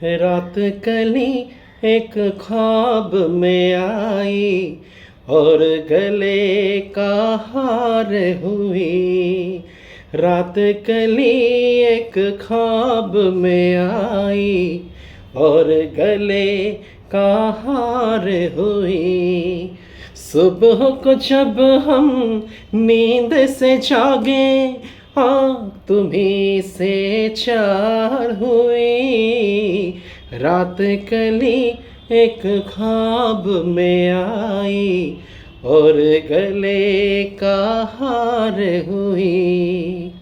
रात कली एक ख्वाब में आई और गले का हार हुई। रात कली एक ख्वाब में आई और गले का हार हुई। सुबह को जब हम नींद से जागे आँख तुम्हीं से चार हुई। रात कली एक ख्वाब में आई और गले का हार हुई।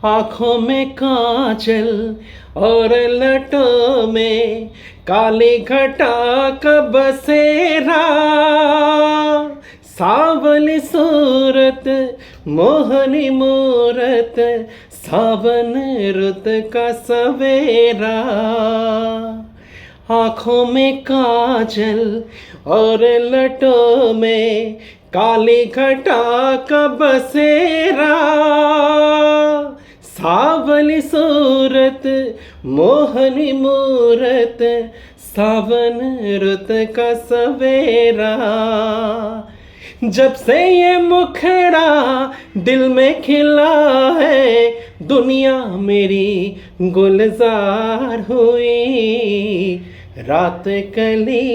आँखों में काजल और लटों में काली घटा का बसेरा। सावली सूरत मोहनी मूरत सावन रुत का सवेरा। आँखों में काजल और लटों में काली घटा का बसेरा। सावली सूरत मोहनी मूरत सावन रुत का सवेरा। जब से ये मुखड़ा दिल में खिला है दुनिया मेरी गुलजार हुई। रात कली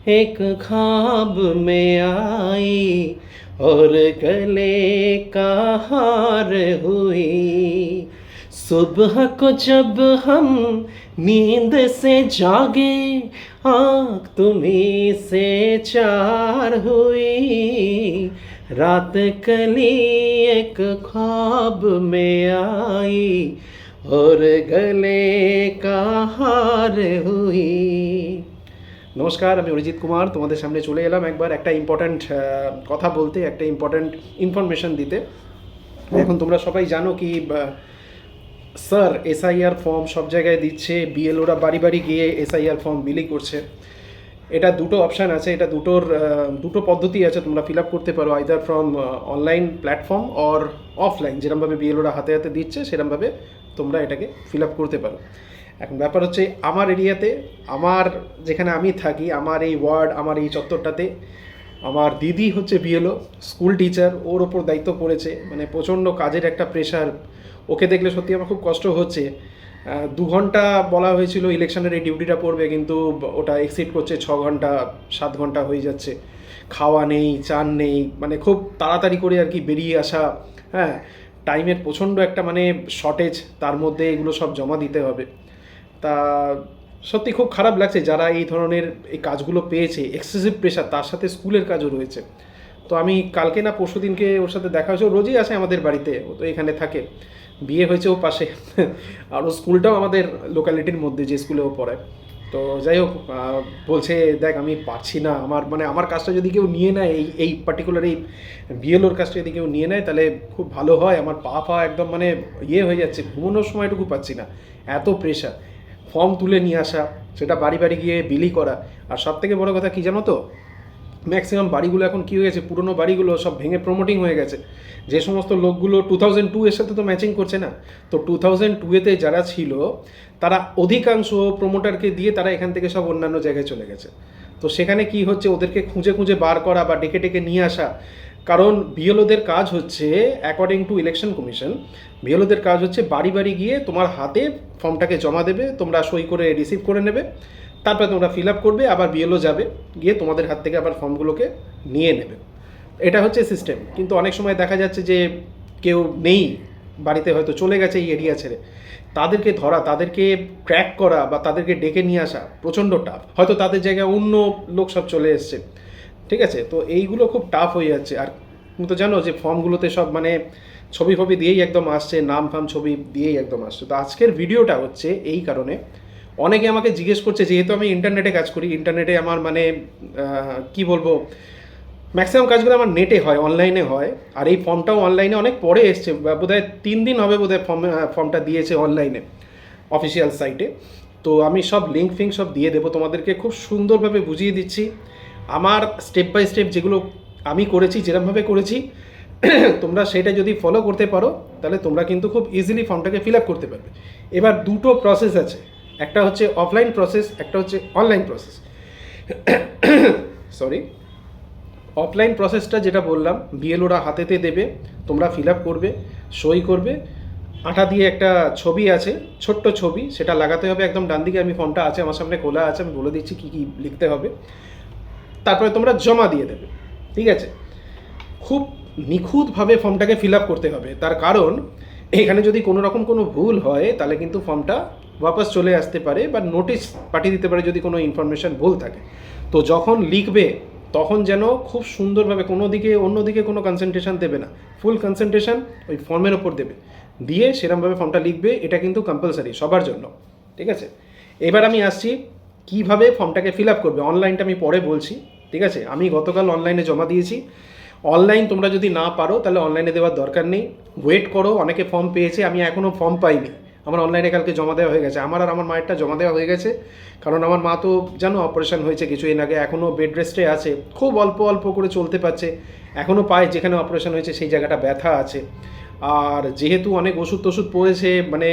एक ख्वाब में आई और गले का हार हुई। सुबह को जब हम नींद से जागे आँख तुम्हीं से चार हुई। रात कली एक ख्वाब में आई और गले का हार हुई। नमस्कार, আমি অরিজিৎ কুমার তোমাদের সামনে চলে এলাম একবার একটা ইম্পর্ট্যান্ট কথা বলতে, একটা ইম্পর্ট্যান্ট ইনফরমেশন দিতে। এখন তোমরা সবাই জানো কি স্যার এসআইআর ফর্ম সব জায়গায় দিচ্ছে, বিএলওরা বাড়ি বাড়ি গিয়ে এসআইআর ফর্ম বিলি করছে। এটা দুটো অপশান আছে, এটা দুটো পদ্ধতি আছে, তোমরা ফিল আপ করতে পারো either from online platform or offline. যেরকমভাবে বিএলওরা হাতে হাতে দিচ্ছে সেরকমভাবে তোমরা এটাকে ফিল আপ করতে পারো। এখন ব্যাপার হচ্ছে আমার এরিয়াতে, আমার যেখানে আমি থাকি, আমার এই ওয়ার্ড, আমার এই চত্বরটাতে আমার দিদি হচ্ছে বিএলও, স্কুল টিচার, ওর ওপর দায়িত্ব পড়েছে। মানে প্রচণ্ড কাজের একটা প্রেশার, ওকে দেখলে সত্যি আমার খুব কষ্ট হচ্ছে। 2 ঘন্টা বলা হয়েছিল ইলেকশনের এই ডিউটিটা পড়বে, কিন্তু ওটা এক্সিড করছে 6 ঘন্টা 7 ঘন্টা হয়ে যাচ্ছে। খাওয়া নেই, চান নেই, মানে খুব তাড়াতাড়ি করে আর কি বেরিয়ে আসা। হ্যাঁ, টাইমের প্রচণ্ড একটা মানে শর্টেজ, তার মধ্যে এগুলো সব জমা দিতে হবে। তা সত্যি খুব খারাপ লাগছে যারা এই ধরনের এই কাজগুলো পেয়েছে। এক্সেসিভ প্রেশার, তার সাথে স্কুলের কাজও রয়েছে। তো আমি কালকে না পরশু দিনকে ওর সাথে দেখা হয়েছে, ও রোজই আসে আমাদের বাড়িতে, ও তো এখানে থাকে, বিয়ে হয়েছে ও পাশে, আর ও স্কুলটাও আমাদের লোকালিটির মধ্যে যে স্কুলে ও পড়ায়। তো যাই হোক, বলছে দেখ আমি পারছি না, আমার কাজটা যদি কেউ নিয়ে নেয়, এই পার্টিকুলার এই বিএলওর কাজটা যদি কেউ নিয়ে নেয় তাহলে খুব ভালো হয়। আমার পা একদম মানে হয়ে যাচ্ছে, ঘুমানোর সময়টুকু পাচ্ছি না, এত প্রেশার। ফর্ম তুলে নিয়ে আসা, সেটা বাড়ি বাড়ি গিয়ে বিলি করা। আর সব থেকে বড়ো কথা কী জানো তো, ম্যাক্সিমাম বাড়িগুলো এখন কী হয়ে গেছে, পুরনো বাড়িগুলো সব ভেঙে প্রমোটিং হয়ে গেছে। যে সমস্ত লোকগুলো 2002 এর সাথে তো ম্যাচিং করছে না, তো 2002-তে যারা ছিল তারা অধিকাংশ প্রমোটারকে দিয়ে তারা এখান থেকে সব অন্যান্য জায়গায় চলে গেছে। তো সেখানে কি হচ্ছে, ওদেরকে খুঁজে খুঁজে বার করা বা ডেকে ডেকে নিয়ে আসা। কারণ বিএলওদের কাজ হচ্ছে, অ্যাকর্ডিং টু ইলেকশন কমিশন, বিএলওদের কাজ হচ্ছে বাড়ি বাড়ি গিয়ে তোমার হাতে ফর্মটাকে জমা দেবে, তোমরা সই করে রিসিভ করে নেবে, তারপরে তোমরা ফিল আপ করবে, আবার বিএলও যাবে, গিয়ে তোমাদের হাত থেকে আবার ফর্মগুলোকে নিয়ে নেবে। এটা হচ্ছে সিস্টেম। কিন্তু অনেক সময় দেখা যাচ্ছে যে কেউ নেই বাড়িতে, হয়তো চলে গেছে এই এরিয়া ছেড়ে, তাদেরকে ধরা, তাদেরকে ট্র্যাক করা বা তাদেরকে ডেকে নিয়ে আসা প্রচণ্ড টাফ। হয়তো তাদের জায়গায় অন্য লোক সব চলে এসছে, ঠিক আছে, তো এইগুলো খুব টাফ হয়ে যাচ্ছে। আর তুমি তো জানো যে ফর্মগুলোতে সব মানে ছবি ফবি দিয়েই একদম আসছে, নাম ফাম ছবি দিয়েই একদম আসছে। তো আজকের ভিডিওটা হচ্ছে এই কারণে, অনেকে আমাকে জিজ্ঞেস করছে, যেহেতু আমি ইন্টারনেটে কাজ করি, ইন্টারনেটে আমার মানে কি বলবো, ম্যাক্সিমাম কাজগুলো আমার নেটে হয়, অনলাইনে হয়। আর এই ফর্মটাও অনলাইনে অনেক পরে এসছে, বোধহয় 3 দিন হবে বোধহয় ফর্মটা দিয়েছে অনলাইনে অফিসিয়াল সাইটে। তো আমি সব লিঙ্ক ফিঙ্ক সব দিয়ে দেবো তোমাদেরকে, খুব সুন্দরভাবে বুঝিয়ে দিচ্ছি আমার স্টেপ বাই স্টেপ যেগুলো আমি করেছি, যেরকমভাবে করেছি তোমরা সেটা যদি ফলো করতে পারো তাহলে তোমরা কিন্তু খুব ইজিলি ফর্মটাকে ফিল আপ করতে পারবে। এবার দুটো প্রসেস আছে, একটা হচ্ছে অফলাইন প্রসেস, একটা হচ্ছে অনলাইন প্রসেস। সরি, অফলাইন প্রসেসটা যেটা বললাম, বিএলওরা হাতেতে দেবে, তোমরা ফিল আপ করবে, সই করবে, আঠা দিয়ে একটা ছবি আছে, ছোট্ট ছবি, সেটা লাগাতে হবে একদম ডান দিকে। আমি ফর্মটা আছে আমার সামনে খোলা আছে, আমি বলে দিচ্ছি কী কী লিখতে হবে, তারপরে তোমরা জমা দিয়ে দেবে। ঠিক আছে, খুব নিখুঁতভাবে ফর্মটাকে ফিল আপ করতে হবে, তার কারণ এখানে যদি কোনো রকম কোনো ভুল হয় তাহলে কিন্তু ফর্মটা ওয়াপাস চলে আসতে পারে বা নোটিশ পাঠিয়ে দিতে পারে যদি কোনো ইনফরমেশান ভুল থাকে। তো যখন লিখবে তখন যেন খুব সুন্দরভাবে কোনো দিকে অন্যদিকে কোনো কনসেন্ট্রেশন দেবে না, ফুল কনসেন্ট্রেশন ওই ফর্মের ওপর দেবে, দিয়ে সেরকমভাবে ফর্মটা লিখবে। এটা কিন্তু কম্পালসারি সবার জন্য। ঠিক আছে, এবার আমি আসছি কিভাবে ফর্মটাকে ফিল আপ করবে। অনলাইনটা আমি পরে বলছি। ঠিক আছে, আমি গতকাল অনলাইনে জমা দিয়েছি। অনলাইন তোমরা যদি না পারো তাহলে অনলাইনে দেওয়ার দরকার নেই, ওয়েট করো, অনেকে ফর্ম পেয়েছে, আমি এখনও ফর্ম পাইনি। আমার অনলাইনে কালকে জমা দেওয়া হয়ে গেছে, আমার আর আমার মায়েরটা জমা দেওয়া হয়ে গেছে। কারণ আমার মা তো জানো অপারেশন হয়েছে কিছুদিন আগে, এখনও বেড রেস্টে আছে, খুব অল্প অল্প করে চলতে পারছে, এখনও পায়ে যেখানে অপারেশন হয়েছে সেই জায়গাটা ব্যথা আছে। আর যেহেতু অনেক ওষুধ টষুধ পড়েছে, মানে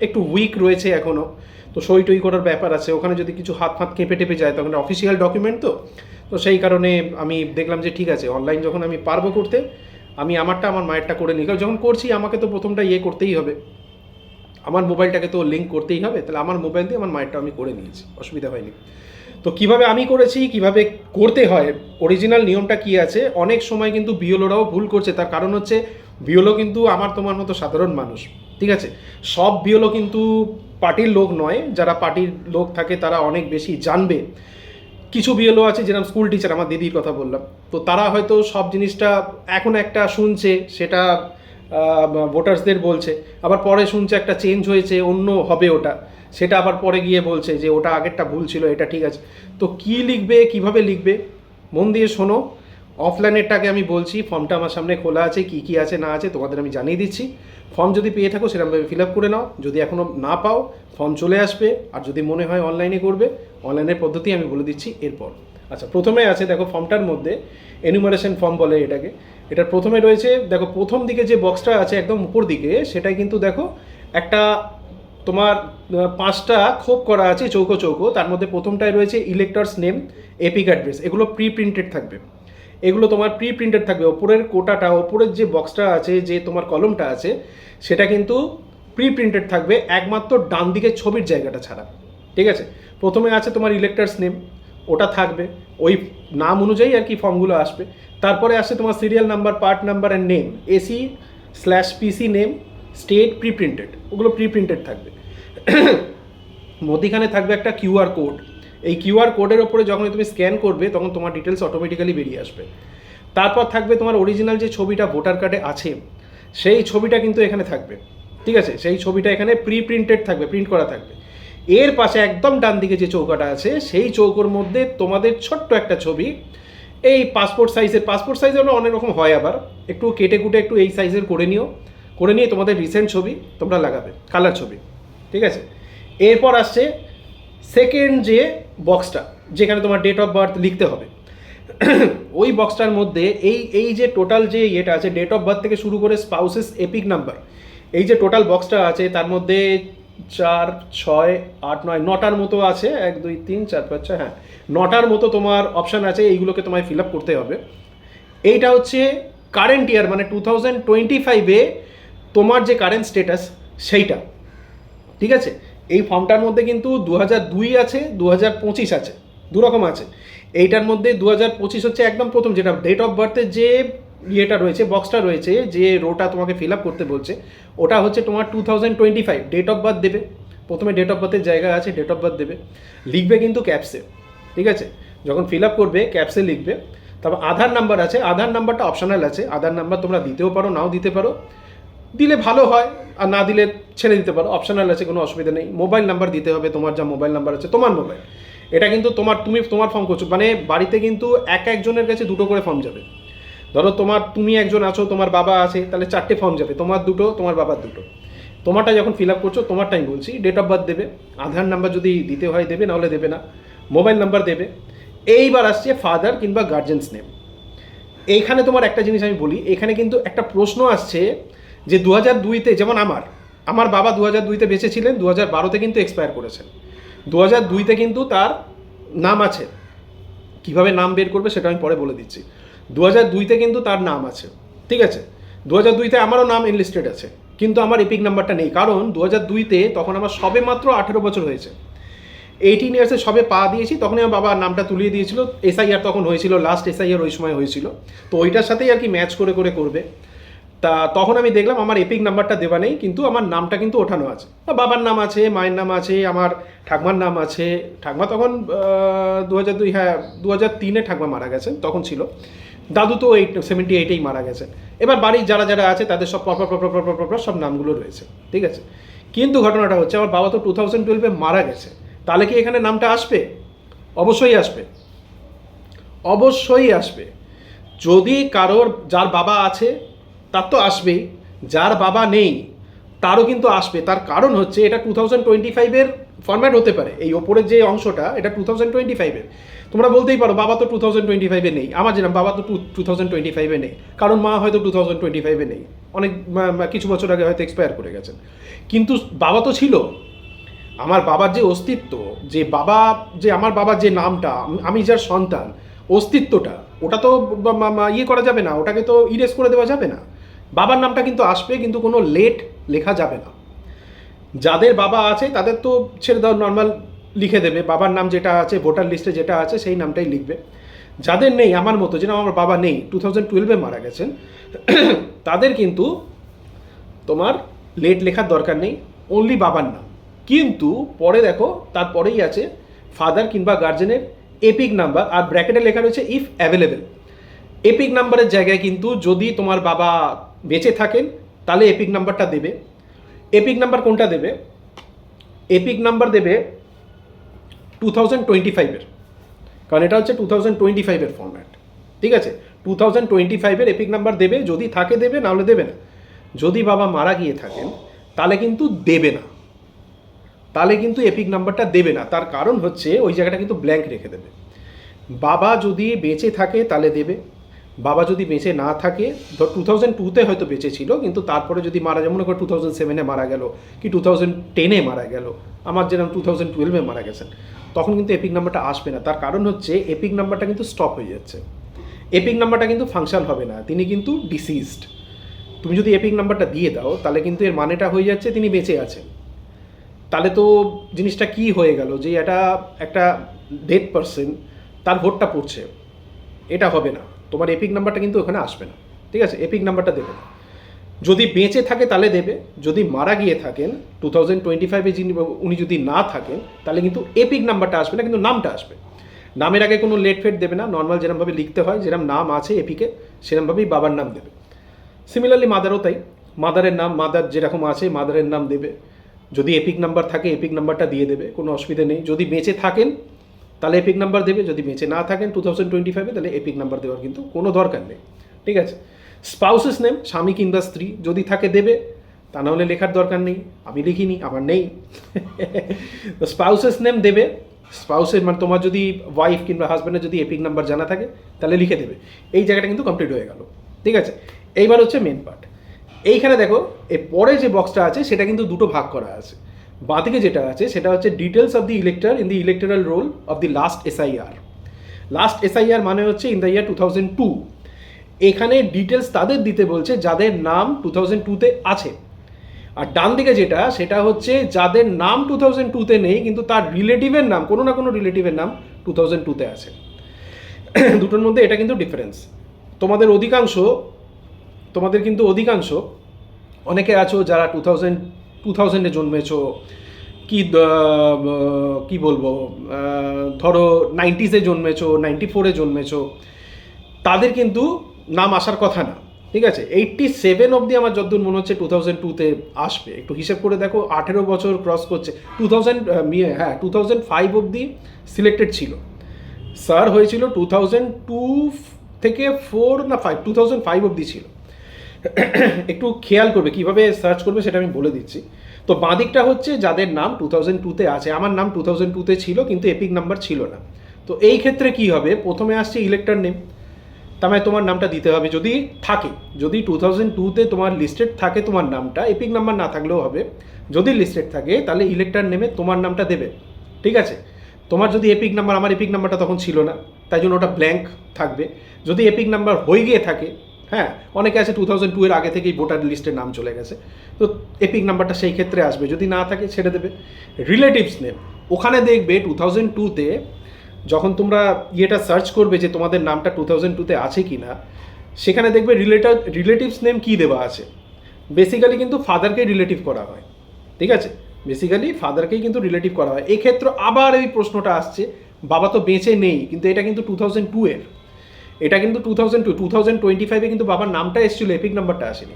একটু উইক রয়েছে এখনও, তো সই টই করার ব্যাপার আছে, ওখানে যদি কিছু হাত ফাত কেঁপে টেপে যায় তখন অফিসিয়াল ডকুমেন্ট তো সেই কারণে আমি দেখলাম যে ঠিক আছে অনলাইন যখন আমি পারবো করতে, আমি আমারটা আমার মায়েরটা করে নিই। কারণ যখন করছি আমাকে তো প্রথমটা করতেই হবে, আমার মোবাইলটাকে তো লিঙ্ক করতেই হবে, তাহলে আমার মোবাইল দিয়ে আমার মায়েরটা আমি করে নিয়েছি, অসুবিধা হয়নি। তো কিভাবে আমি করেছি, কিভাবে করতে হয়, অরিজিনাল নিয়মটা কি আছে। অনেক সময় কিন্তু বিওলোরাও ভুল করছে, তার কারণ হচ্ছে বিওলো কিন্তু আমার তোমার মতো সাধারণ মানুষ। ঠিক আছে, সব বিওলো কিন্তু পার্টির লোক নয়, যারা পার্টির লোক থাকে তারা অনেক বেশি জানবে। কিছু বিএলও আছে যেরকম স্কুল টিচার, আমার দিদির কথা বললাম, তো তারা হয়তো সব জিনিসটা এখন একটা শুনছে, সেটা ভোটার্সদের বলছে, আবার পরে শুনছে একটা চেঞ্জ হয়েছে, অন্য হবে ওটা, সেটা আবার পরে গিয়ে বলছে যে ওটা আগেরটা ভুল ছিল, এটা ঠিক আছে। তো কি লিখবে, কিভাবে লিখবে, মন দিয়ে শোনো। অফলাইনেরটাকে আমি বলছি, ফর্মটা আমার সামনে খোলা আছে, কি কি আছে না আছে তোমাদের আমি জানিয়ে দিচ্ছি। ফর্ম যদি পেয়ে থাকো সেরকমভাবে ফিল আপ করে নাও, যদি এখনও না পাও ফর্ম চলে আসবে, আর যদি মনে হয় অনলাইনে করবে, অনলাইনের পদ্ধতি আমি বলে দিচ্ছি এরপর। আচ্ছা, প্রথমে আছে দেখো ফর্মটার মধ্যে এনুমারেশন ফর্ম বলে এটাকে। এটার প্রথমে রয়েছে দেখো, প্রথম দিকে যে বক্সটা আছে একদম উপর দিকে, সেটাই কিন্তু দেখো একটা তোমার 5টা খোপ করা আছে চৌকো চৌকো, তার মধ্যে প্রথমটায় রয়েছে ইলেক্টরস নেম, এপিক অ্যাড্রেস, এগুলো প্রি প্রিন্টেড থাকবে, এগুলো তোমার প্রি প্রিন্টেড থাকবে। ওপরের কোটাটা, ওপরের যে বক্সটা আছে, যে তোমার কলমটা আছে, সেটা কিন্তু প্রি প্রিন্টেড থাকবে, একমাত্র ডান দিকের ছবির জায়গাটা ছাড়া। ঠিক আছে, প্রথমে আছে তোমার ইলেক্টরস নেম, ওটা থাকবে, ওই নাম অনুযায়ী আর কি ফর্মগুলো আসবে। তারপরে আসছে তোমার serial number, part number and name, AC/PC name, state, pre printed, ওগুলো প্রি প্রিন্টেড থাকবে। মধ্যিখানে থাকবে একটা কিউআর কোড, এই কিউআর কোডের ওপরে যখন তুমি স্ক্যান করবে তখন তোমার ডিটেলস অটোমেটিক্যালি বেরিয়ে আসবে। তারপর থাকবে তোমার অরিজিনাল যে ছবিটা ভোটার কার্ডে আছে, সেই ছবিটা কিন্তু এখানে থাকবে। ঠিক আছে, সেই ছবিটা এখানে প্রি প্রিন্টেড থাকবে, প্রিন্ট করা থাকবে। এর পাশে একদম ডান দিকে যে চৌকাটা আছে, সেই চৌকোর মধ্যে তোমাদের ছোট্ট একটা ছবি, এই পাসপোর্ট সাইজের অনেক রকম হয়, আবার একটু কেটে কুটে একটু এই সাইজের করে নিয়ে তোমাদের রিসেন্ট ছবি তোমরা লাগাবে, কালার ছবি। ঠিক আছে, এরপর আসছে সেকেন্ড যে বক্সটা, যেখানে তোমার ডেট অফ বার্থ লিখতে হবে। ওই বক্সটার মধ্যে এই যে টোটাল যে ইয়েটা আছে, ডেট অফ বার্থ থেকে শুরু করে স্পাউসেস এপিক নাম্বার, এই যে টোটাল বক্সটা আছে তার মধ্যে 4, 6, 8, 9, 9টার মতো আছে, 1, 2, 3, 4, 5, 6, হ্যাঁ 9টার মতো তোমার অপশান আছে, এইগুলোকে তোমায় ফিল আপ করতে হবে। এইটা হচ্ছে কারেন্ট ইয়ার, মানে 2025-এ তোমার যে কারেন্ট স্টেটাস সেইটা। ঠিক আছে, এই ফর্মটার মধ্যে কিন্তু 2002 আছে, 2025 আছে, দুরকম আছে। এইটার মধ্যে 2025 হচ্ছে একদম প্রথম, যেটা ডেট অফ বার্থের যে ইয়েটা রয়েছে, বক্সটা রয়েছে, যে রোটা তোমাকে ফিল আপ করতে বলছে, ওটা হচ্ছে তোমার 2025 ডেট অফ বার্থ দেবে। প্রথমে ডেট অফ বার্থের জায়গা আছে, ডেট অফ বার্থ দেবে, লিখবে কিন্তু ক্যাপসে। ঠিক আছে, যখন ফিল আপ করবে ক্যাপসে লিখবে। তারপর আধার নাম্বার আছে, আধার নাম্বারটা অপশনাল আছে, আধার নাম্বার তোমরা দিতেও পারো, নাও দিতে পারো, দিলে ভালো হয়, আর না দিলে ছেড়ে দিতে পারো, অপশনাল আছে, কোনো অসুবিধা নেই। মোবাইল নাম্বার দিতে হবে, তোমার যা মোবাইল নাম্বার আছে, তোমার মোবাইল, এটা কিন্তু তোমার ফর্ম করছো, মানে বাড়িতে কিন্তু একজনের কাছে 2টো করে ফর্ম যাবে। ধরো তুমি একজন আছো, তোমার বাবা আছে, তাহলে 4টে ফর্ম যাবে, তোমার 2টো, তোমার বাবার 2টো। তোমারটা যখন ফিল আপ করছো, তোমারটাই বলছি, ডেট অফ বার্থ দেবে, আধার নাম্বার যদি দিতে হয় দেবে, নাহলে দেবে না, মোবাইল নাম্বার দেবে। এইবার আসছে ফাদার কিংবা গার্জেন্স নেম। এইখানে তোমার একটা জিনিস আমি বলি, এখানে কিন্তু একটা প্রশ্ন আসছে যে 2002-তে, যেমন আমার বাবা 2002-তে বেঁচে ছিলেন, 2012-তে কিন্তু এক্সপায়ার করেছেন। 2002-তে কিন্তু তার নাম আছে, কিভাবে নাম বের করবে সেটা আমি পরে বলে দিচ্ছি। 2002-তে কিন্তু তার নাম আছে, ঠিক আছে। 2002-তে আমারও নাম এনলিস্টেড আছে, কিন্তু আমার এপিক নাম্বারটা নেই, কারণ 2002-তে তখন আমার সবে মাত্র 18 বছর হয়েছে, 18 ইয়ার্সে সবে পা দিয়েছি, তখনই আমার বাবা নামটা তুলিয়ে দিয়েছিল। এসআইআর তখন হয়েছিল, লাস্ট এসআইআর ওই সময় হয়েছিল, তো ওইটার সাথেই আর কি ম্যাচ করে করে করবে। তা তখন আমি দেখলাম আমার এপিক নাম্বারটা দেওয়া নেই, কিন্তু আমার নামটা কিন্তু ওঠানো আছে, বাবার নাম আছে, মায়ের নাম আছে, আমার ঠাকমার নাম আছে। ঠাকমা তখন 2002, হ্যাঁ 2003-এ ঠাকমা মারা গেছেন, তখন ছিল। দাদু তো 78-এই মারা গেছেন। এবার বাড়ির যারা যারা আছে তাদের সব পর সব নামগুলো রয়েছে, ঠিক আছে। কিন্তু ঘটনাটা হচ্ছে আমার বাবা তো 2012-এ মারা গেছে, তাহলে কি এখানে নামটা আসবে? অবশ্যই আসবে, অবশ্যই আসবে। যদি কারোর, যার বাবা আছে তার তো আসবেই, যার বাবা নেই তারও কিন্তু আসবে। তার কারণ হচ্ছে এটা 2025-এর ফরম্যাট হতে পারে, এই ওপরের যে অংশটা এটা 2025-এর। তোমরা বলতেই পারো বাবা তো 2025-এ নেই, আমার যেরকম বাবা তো 2025-এ নেই, কারণ মা হয়তো 2025-এ নেই, অনেক কিছু বছর আগে হয়তো এক্সপায়ার করে গেছেন, কিন্তু বাবা তো ছিল। আমার বাবার যে অস্তিত্ব, যে বাবা, যে আমার বাবার যে নামটা, আমি যার সন্তান, অস্তিত্বটা ওটা তো ইয়ে করা যাবে না, ওটাকে তো ইরেজ করে দেওয়া যাবে না। বাবার নামটা কিন্তু আসবে, কিন্তু কোনো লেট লেখা যাবে না। যাদের বাবা আছে তাদের তো ছেড়ে দাও, নর্মাল লিখে দেবে, বাবার নাম যেটা আছে ভোটার লিস্টে যেটা আছে সেই নামটাই লিখবে। যাদের নেই, আমার মতো, যেন আমার বাবা নেই, 2012-এ মারা গেছেন, তাদের কিন্তু তোমার লেট লেখার দরকার নেই, অনলি বাবার নাম। কিন্তু পরে দেখো তারপরেই আছে ফাদার কিংবা গার্জেনের এপিক নাম্বার, আর ব্র্যাকেটে লেখা রয়েছে ইফ অ্যাভেলেবেল। এপিক নাম্বারের জায়গায় কিন্তু যদি তোমার বাবা বেঁচে থাকেন তাহলে এপিক নাম্বারটা দেবে। এপিক নাম্বার কোনটা দেবে? এপিক নাম্বার দেবে 2025-এর, কারণ এটা হচ্ছে 2025-এর ফরম্যাট, ঠিক আছে। 2025-এর এপিক নাম্বার দেবে, যদি থাকে দেবে, নাহলে দেবে না। যদি বাবা মারা গিয়ে থাকেন তাহলে কিন্তু দেবে না, তাহলে কিন্তু এপিক নাম্বারটা দেবে না। তার কারণ হচ্ছে ওই জায়গাটা কিন্তু ব্ল্যাঙ্ক রেখে দেবে। বাবা যদি বেঁচে থাকে তাহলে দেবে, বাবা যদি বেঁচে না থাকে, ধর 2002-তে হয়তো বেঁচে ছিল, কিন্তু তারপরে যদি মারা যায়, মনে করো 2007-এ মারা গেল কি 2010-এ মারা গেল, আমার যেরকম 2012-এ মারা গেছেন, তখন কিন্তু এপিক নাম্বারটা আসবে না। তার কারণ হচ্ছে এপিক নাম্বারটা কিন্তু স্টপ হয়ে যাচ্ছে, এপিক নাম্বারটা কিন্তু ফাংশন হবে না, তিনি কিন্তু ডিসিজড। তুমি যদি এপিক নাম্বারটা দিয়ে দাও তাহলে কিন্তু এর মানেটা হয়ে যাচ্ছে তিনি বেঁচে আছেন। তাহলে তো জিনিসটা কি হয়ে গেল, যে এটা একটা ডেড পারসন, তার ভোটটা পড়ছে, এটা হবে না। তোমার এপিক নাম্বারটা কিন্তু ওখানে আসবে না, ঠিক আছে। এপিক নাম্বারটা দেবে না। যদি বেঁচে থাকে তাহলে দেবে, যদি মারা গিয়ে থাকেন 2025-এ উনি যদি না থাকেন তাহলে কিন্তু এপিক নাম্বারটা আসবে না, কিন্তু নামটা আসবে। নামের আগে কোনো লেট ফেট দেবে না, নর্মাল যেরকমভাবে লিখতে হয়, যেরকম নাম আছে এপিকে সেরকমভাবেই বাবার নাম দেবে। সিমিলারলি মাদারও তাই, মাদারের নাম, মাদার যেরকম আছে মাদারের নাম দেবে। যদি এপিক নাম্বার থাকে এপিক নাম্বারটা দিয়ে দেবে, কোনো অসুবিধা নেই। যদি বেঁচে থাকেন তাহলে এপিক নাম্বার দেবে, যদি বেঁচে না থাকেন 2025-এ তাহলে এপিক নাম্বার দেওয়ার কিন্তু কোনো দরকার নেই, ঠিক আছে। স্পাউসেস নেম, স্বামী কিংবা স্ত্রী যদি থাকে দেবে, তা নাহলে লেখার দরকার নেই, আমি লিখিনি, আমার নেই। তো স্পাউসেস নেম দেবে, স্পাউসের মানে তোমার যদি ওয়াইফ কিংবা হাজব্যান্ডের যদি এপিক নাম্বার জানা থাকে তাহলে লিখে দেবে। এই জায়গাটা কিন্তু কমপ্লিট হয়ে গেল, ঠিক আছে। এইবার হচ্ছে মেন পার্ট। এইখানে দেখো এর পরে যে বক্সটা আছে সেটা কিন্তু দুটো ভাগ করা আছে। বাঁদিকে যেটা আছে সেটা হচ্ছে details of the elector in the electoral role of the last SIR. Last SIR মানে হচ্ছে ইন দ্য ইয়ার 2002। এখানে ডিটেলস তাদের দিতে বলছে যাদের নাম 2002-তে আছে। আর ডান দিকে যেটা, সেটা হচ্ছে যাদের নাম 2002-তে নেই, কিন্তু তার রিলেটিভের নাম, কোনো না কোনো রিলেটিভের নাম 2002-তে আছে। দুটোর মধ্যে এটা কিন্তু ডিফারেন্স। তোমাদের কিন্তু অধিকাংশ অনেকে আছো যারা 2000-এ জন্মেছো, কি বলবো, ধরো 90s-এ জন্মেছো, 94-এ জন্মেছো, তাদের কিন্তু নাম আসার কথা না, ঠিক আছে। 87 অবধি আমার যতদূর মনে হচ্ছে 2002-তে আসবে। একটু হিসেব করে দেখো, 18 বছর ক্রস করছে। 2005 অবধি সিলেক্টেড ছিল, স্যার হয়েছিল 2002 থেকে 4 না 5, 2005 অবধি ছিল। একটু খেয়াল করবে, কিভাবে সার্চ করবে সেটা আমি বলে দিচ্ছি। তো বাঁদিকটা হচ্ছে যাদের নাম 2002-তে আছে। আমার নাম 2002-তে ছিল, কিন্তু এপিক নাম্বার ছিল না। তো এই ক্ষেত্রে কি হবে, প্রথমে আসছে ইলেক্টর নেম, তার মানে তোমার নামটা দিতে হবে যদি থাকে, যদি 2002-তে তোমার লিস্টেড থাকে তোমার নামটা, এপিক নাম্বার না থাকলেও হবে, যদি লিস্টেড থাকে তাহলে ইলেক্টর নেমে তোমার নামটা দেবে, ঠিক আছে। তোমার যদি এপিক নাম্বার, আমার এপিক নাম্বারটা তখন ছিল না, তাই জন্য ওটা ব্ল্যাঙ্ক থাকবে। যদি এপিক নাম্বার হয়ে গিয়ে থাকে, হ্যাঁ অনেকে আছে 2002-এর আগে থেকেই ভোটার লিস্টের নাম চলে গেছে, তো এপিক নাম্বারটা সেই ক্ষেত্রে আসবে, যদি না থাকে ছেড়ে দেবে। রিলেটিভস নেম, ওখানে দেখবে 2002-তে যখন তোমরা ইয়েটা সার্চ করবে যে তোমাদের নামটা 2002-তে আছে কি না, সেখানে দেখবে রিলেটিভস নেম কী দেওয়া আছে। বেসিক্যালি কিন্তু ফাদারকে রিলেটিভ করা হয়, ঠিক আছে, বেসিক্যালি ফাদারকেই কিন্তু রিলেটিভ করা হয়। এক্ষেত্রে আবার এই প্রশ্নটা আসছে, বাবা তো বেঁচে নেই, কিন্তু এটা কিন্তু 2002-এর, এটা কিন্তু 2025-এ কিন্তু বাবার নামটা এসেছিলো, এপিক নাম্বারটা আসেনি।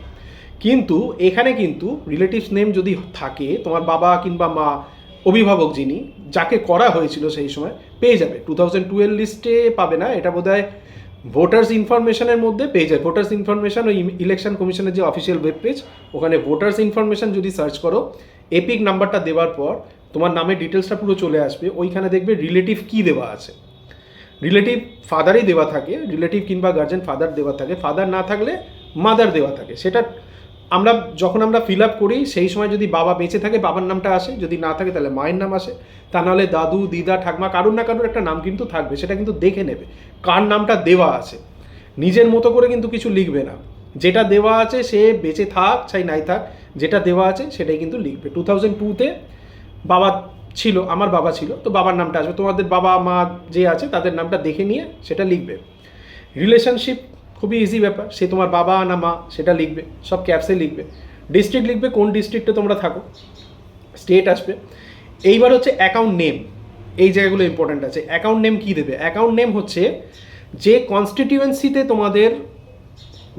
কিন্তু এখানে কিন্তু রিলেটিভস নেম যদি থাকে, তোমার বাবা কিংবা মা, অভিভাবক যিনি, যাকে করা হয়েছিল সেই সময়, পেয়ে যাবে। 2012 লিস্টে পাবে না, এটা বোধহয় ভোটার্স ইনফরমেশনের মধ্যে পেয়ে যায়। ভোটার্স ইনফরমেশন ওই ইলেকশন কমিশনের যে অফিসিয়াল ওয়েব পেজ, ওখানে ভোটার্স ইনফরমেশন যদি সার্চ করো, এপিক নাম্বারটা দেওয়ার পর তোমার নামের ডিটেলসটা পুরো চলে আসবে। ওইখানে দেখবে রিলেটিভ কী দেওয়া আছে, রিলেটিভ ফাদারই দেওয়া থাকে, রিলেটিভ কিংবা গার্জেন ফাদার দেওয়া থাকে, ফাদার না থাকলে মাদার দেওয়া থাকে। সেটা আমরা যখন আমরা ফিল আপ করি সেই সময় যদি বাবা বেঁচে থাকে বাবার নামটা আসে, যদি না থাকে তাহলে মায়ের নাম আসে, তা নাহলে দাদু, দিদা, ঠাকমা, কারুর না কারুর একটা নাম কিন্তু থাকবে, সেটা কিন্তু দেখে নেবে কার নামটা দেওয়া আছে। নিজের মতো করে কিন্তু কিছু লিখবে না, যেটা দেওয়া আছে সে বেঁচে থাক চাই নাই থাক, যেটা দেওয়া আছে সেটাই কিন্তু লিখবে। 2002-তে বাবা ছিল, আমার বাবা ছিল, তো বাবার নামটা আসবে, তোমাদের বাবা মা যে আছে তাদের নামটা দেখে নিয়ে সেটা লিখবে। রিলেশনশিপ খুবই ইজি ব্যাপার, সে তোমার বাবা না মা সেটা লিখবে, সব ক্যাপসে লিখবে। ডিস্ট্রিক্ট লিখবে, কোন ডিস্ট্রিক্টে তোমরা থাকো, স্টেট আসবে। এইবার হচ্ছে অ্যাকাউন্ট নেম, এই জায়গাগুলো ইম্পর্ট্যান্ট আছে। অ্যাকাউন্ট নেম কী দেবে? অ্যাকাউন্ট নেম হচ্ছে যে কনস্টিটিউয়েন্সিতে তোমাদের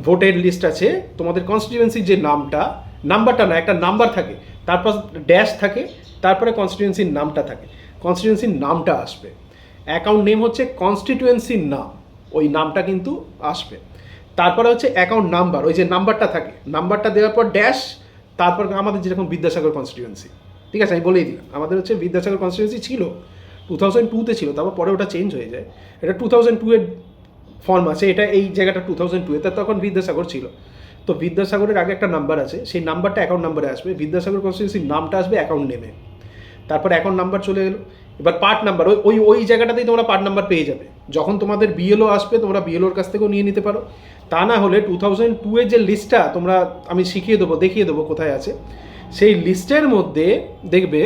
ভোটের লিস্ট আছে, তোমাদের কনস্টিটিউয়েন্সির যে নামটা, নাম্বারটা না, একটা নাম্বার থাকে, তারপর ড্যাশ থাকে, তারপরে কনস্টিটিউয়েন্সির নামটা থাকে, কনস্টিটিউয়েন্সির নামটা আসবে। অ্যাকাউন্ট নেম হচ্ছে কনস্টিটিউয়েন্সির নাম, ওই নামটা কিন্তু আসবে। তারপরে হচ্ছে অ্যাকাউন্ট নাম্বার, ওই যে নাম্বারটা থাকে, নাম্বারটা দেওয়ার পর ড্যাশ, তারপর আমাদের যেরকম বিদ্যাসাগর কনস্টিটিউয়েন্সি, ঠিক আছে, আমি বলেই দিলাম, আমাদের হচ্ছে বিদ্যাসাগর কনস্টিটিউয়েন্সি ছিল 2002-তে ছিল, তারপর পরে ওটা চেঞ্জ হয়ে যায়, এটা 2002-এর ফর্ম আছে, এটা এই জায়গাটা 2002-এ, তখন বিদ্যাসাগর ছিল। তো বিদ্যাসাগরের আগে একটা নাম্বার আছে, সেই নাম্বারটা অ্যাকাউন্ট নাম্বারে আসবে, বিদ্যাসাগর কনস্টিটিউয়েন্সির নামটা আসবে অ্যাকাউন্ট নেমে, তারপর অ্যাকাউন্ট নাম্বার চলে এলো। এবার পার্ট নাম্বার, ওই ওই জায়গাটাতেই তোমরা পার্ট নাম্বার পেয়ে যাবে। যখন তোমাদের বিএলও আসবে তোমরা বিএলওর কাছ থেকেও নিয়ে নিতে পারো, তা না হলে 2002-এর যে লিস্টটা তোমরা, আমি শিখিয়ে দেবো, দেখিয়ে দেবো কোথায় আছে, সেই লিস্টের মধ্যে দেখবে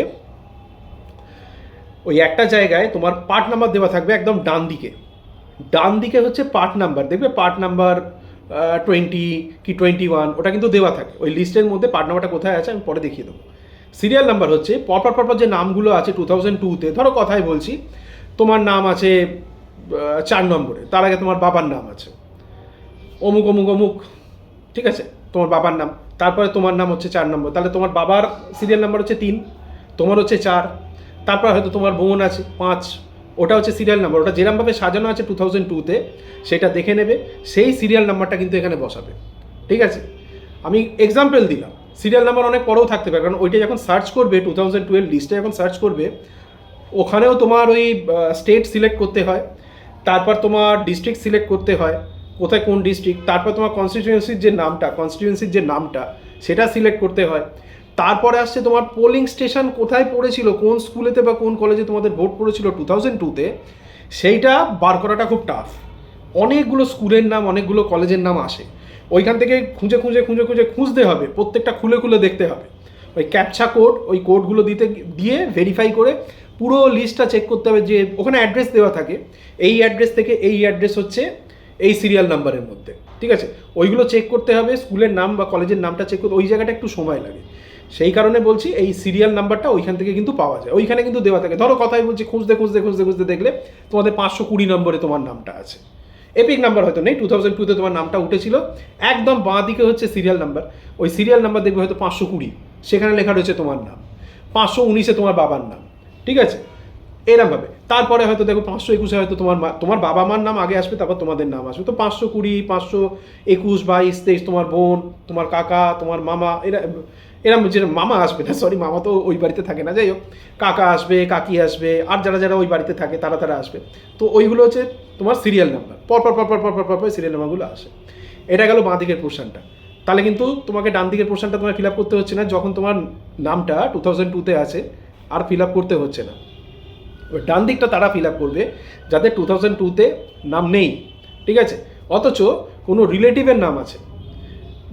ওই একটা জায়গায় তোমার পার্ট নাম্বার দেওয়া থাকবে একদম ডান দিকে, ডান দিকে হচ্ছে পার্ট নাম্বার, দেখবে পার্ট নাম্বার 20 কি 21, ওটা কিন্তু দেওয়া থাকে ওই লিস্টের মধ্যে। পার্ট নাম্বারটা কোথায় আছে আমি পরে দেখিয়ে দেবো। সিরিয়াল নাম্বার হচ্ছে পরপর যে নামগুলো আছে 2002-তে, ধরো কথাই বলছি, তোমার নাম আছে 4 নম্বরে, তার আগে তোমার বাবার নাম আছে অমুক অমুক অমুক, ঠিক আছে, তোমার বাবার নাম, তারপরে তোমার নাম হচ্ছে 4 নম্বর, তাহলে তোমার বাবার সিরিয়াল নাম্বার হচ্ছে 3, তোমার হচ্ছে 4, তারপর হয়তো তোমার বোন আছে 5, ওটা হচ্ছে সিরিয়াল নাম্বার, ওটা যেরকমভাবে সাজানো আছে 2002-তে সেটা দেখে নেবে, সেই সিরিয়াল নাম্বারটা কিন্তু এখানে বসাবে, ঠিক আছে। আমি এক্সাম্পল দিলাম, সিরিয়াল নাম্বার অনেক পরেও থাকতে পারে, কারণ ওইটা যখন সার্চ করবে 2012 লিস্টে যখন সার্চ করবে, ওখানেও তোমার ওই স্টেট সিলেক্ট করতে হয়, তারপর তোমার ডিস্ট্রিক্ট সিলেক্ট করতে হয়, কোথায় কোন ডিস্ট্রিক্ট, তারপর তোমার কনস্টিটিউয়েন্সির যে নামটা সেটা সিলেক্ট করতে হয়, তারপরে আসছে তোমার পোলিং স্টেশন কোথায় পড়েছিল, কোন স্কুলেতে বা কোন কলেজে তোমাদের ভোট পড়েছিল 2002-তে, সেইটা বার করাটা খুব টাফ। অনেকগুলো স্কুলের নাম, অনেকগুলো কলেজের নাম আসে, ওইখান থেকে খুঁজতে হবে, প্রত্যেকটা খুলে দেখতে হবে, ওই ক্যাপচা কোড, ওই কোডগুলো দিয়ে ভেরিফাই করে পুরো লিস্টটা চেক করতে হবে, যে ওখানে অ্যাড্রেস দেওয়া থাকে, এই অ্যাড্রেস থেকে এই অ্যাড্রেস হচ্ছে এই সিরিয়াল নাম্বারের মধ্যে, ঠিক আছে, ওইগুলো চেক করতে হবে, স্কুলের নাম বা কলেজের নামটা চেক করতে ওই জায়গাটা একটু সময় লাগে, সেই কারণে বলছি এই সিরিয়াল নাম্বারটা ওইখান থেকে কিন্তু পাওয়া যায়, ওইখানে কিন্তু দেওয়া থাকে। ধরো কথাই বলছি, খুঁজতে দেখলে তোমাদের 520 নম্বরে তোমার নামটা আছে, এপিক নাম্বার হয়তো নেই, 2002-তে তোমার নামটা উঠেছিল, একদম বাঁ দিকে হচ্ছে সিরিয়াল নাম্বার, ওই সিরিয়াল নাম্বার দেখবে হয়তো 520, সেখানে লেখা রয়েছে তোমার নাম, 519-এ তোমার বাবার নাম, ঠিক আছে, এরকমভাবে। তারপরে হয়তো দেখো 521-এ হয়তো তোমার বাবা মার নাম আগে আসবে, তারপর তোমাদের নাম আসবে, তো 520, 521, 22, 23 তোমার বোন, তোমার কাকা, তোমার মামা, এরকম যে মামা আসবে না, সরি মামা তো ওই বাড়িতে থাকে না, যাই হোক কাকা আসবে, কাকি আসবে, আর যারা যারা ওই বাড়িতে থাকে তারা তারা আসবে। তো ওইগুলো হচ্ছে তোমার সিরিয়াল নাম্বার, পরপর পরপর পরপর পরপর সিরিয়াল নাম্বারগুলো আসে। এটা গেল বাঁ দিকের পোর্শনটা। তাহলে কিন্তু তোমাকে ডান দিকের পোর্শনটা তোমার ফিল আপ করতে হচ্ছে না, যখন তোমার নামটা 2002-তে আছে আর ফিল আপ করতে হচ্ছে না। ডান দিকটা তারা ফিল আপ করবে যাদের 2002-তে নাম নেই, ঠিক আছে, অথচ কোনো রিলেটিভের নাম আছে।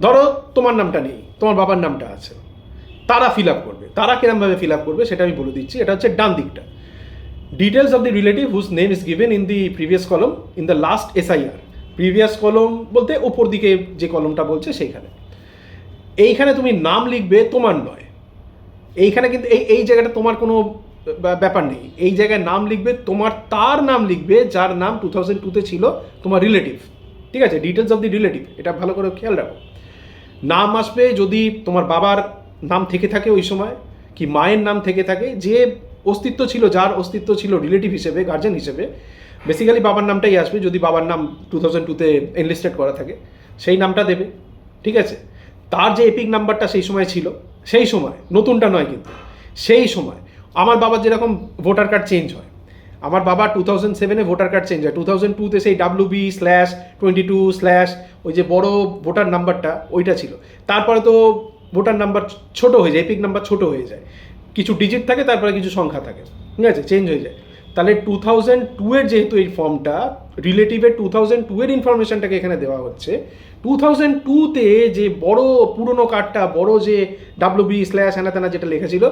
ধরো তোমার নামটা নেই, তোমার বাবার নামটা আছে, তারা ফিল আপ করবে। তারা কিরমভাবে ফিল আপ করবে সেটা আমি বলে দিচ্ছি। এটা হচ্ছে ডান দিকটা, details of the relative whose name is given in the previous column in the last SIR। Previous column বলতে ওপর দিকে যে কলমটা বলছে সেইখানে। এইখানে তুমি নাম লিখবে, তোমার নয়। এইখানে কিন্তু এই জায়গাটা তোমার কোনো ব্যাপার নেই। এই জায়গায় নাম লিখবে তোমার, তার নাম লিখবে যার নাম 2002-তে ছিল তোমার রিলেটিভ, ঠিক আছে। ডিটেলস অফ দি রিলেটিভ, এটা ভালো করে খেয়াল রাখো। নাম আসবে যদি তোমার বাবার নাম থেকে থাকে ওই সময়, কি মায়ের নাম থেকে থাকে, যে অস্তিত্ব ছিল, যার অস্তিত্ব ছিল রিলেটিভ হিসেবে, গার্জেন হিসেবে, বেসিক্যালি বাবার নামটাই আসবে। যদি বাবার নাম 2002-তে এনলিস্টেড করা থাকে সেই নামটা দেবে, ঠিক আছে। তার যে এপিক নাম্বারটা সেই সময় ছিল, সেই সময়, নতুনটা নয় কিন্তু, সেই সময় আমার বাবার যেরকম ভোটার কার্ড চেঞ্জ হয়, আমার বাবা 2007-এ ভোটার কার্ড চেঞ্জ হয়, 2002-তে সেই WB/22/ ওই যে বড় ভোটার নাম্বারটা ওইটা ছিল। তারপরে তো ভোটার নাম্বার ছোট হয়ে যায়, এপিক নাম্বার ছোট হয়ে যায়, কিছু ডিজিট থাকে, তারপরে কিছু সংখ্যা থাকে, ঠিক আছে, চেঞ্জ হয়ে যায়। তাহলে 2002-এর যেহেতু এই ফর্মটা রিলেটিভের 2002-এর ইনফরমেশনটাকে এখানে দেওয়া হচ্ছে, 2002-তে যে বড় পুরনো কার্ডটা, বড় যে WB/হ্যানা যেটা লেখা ছিল,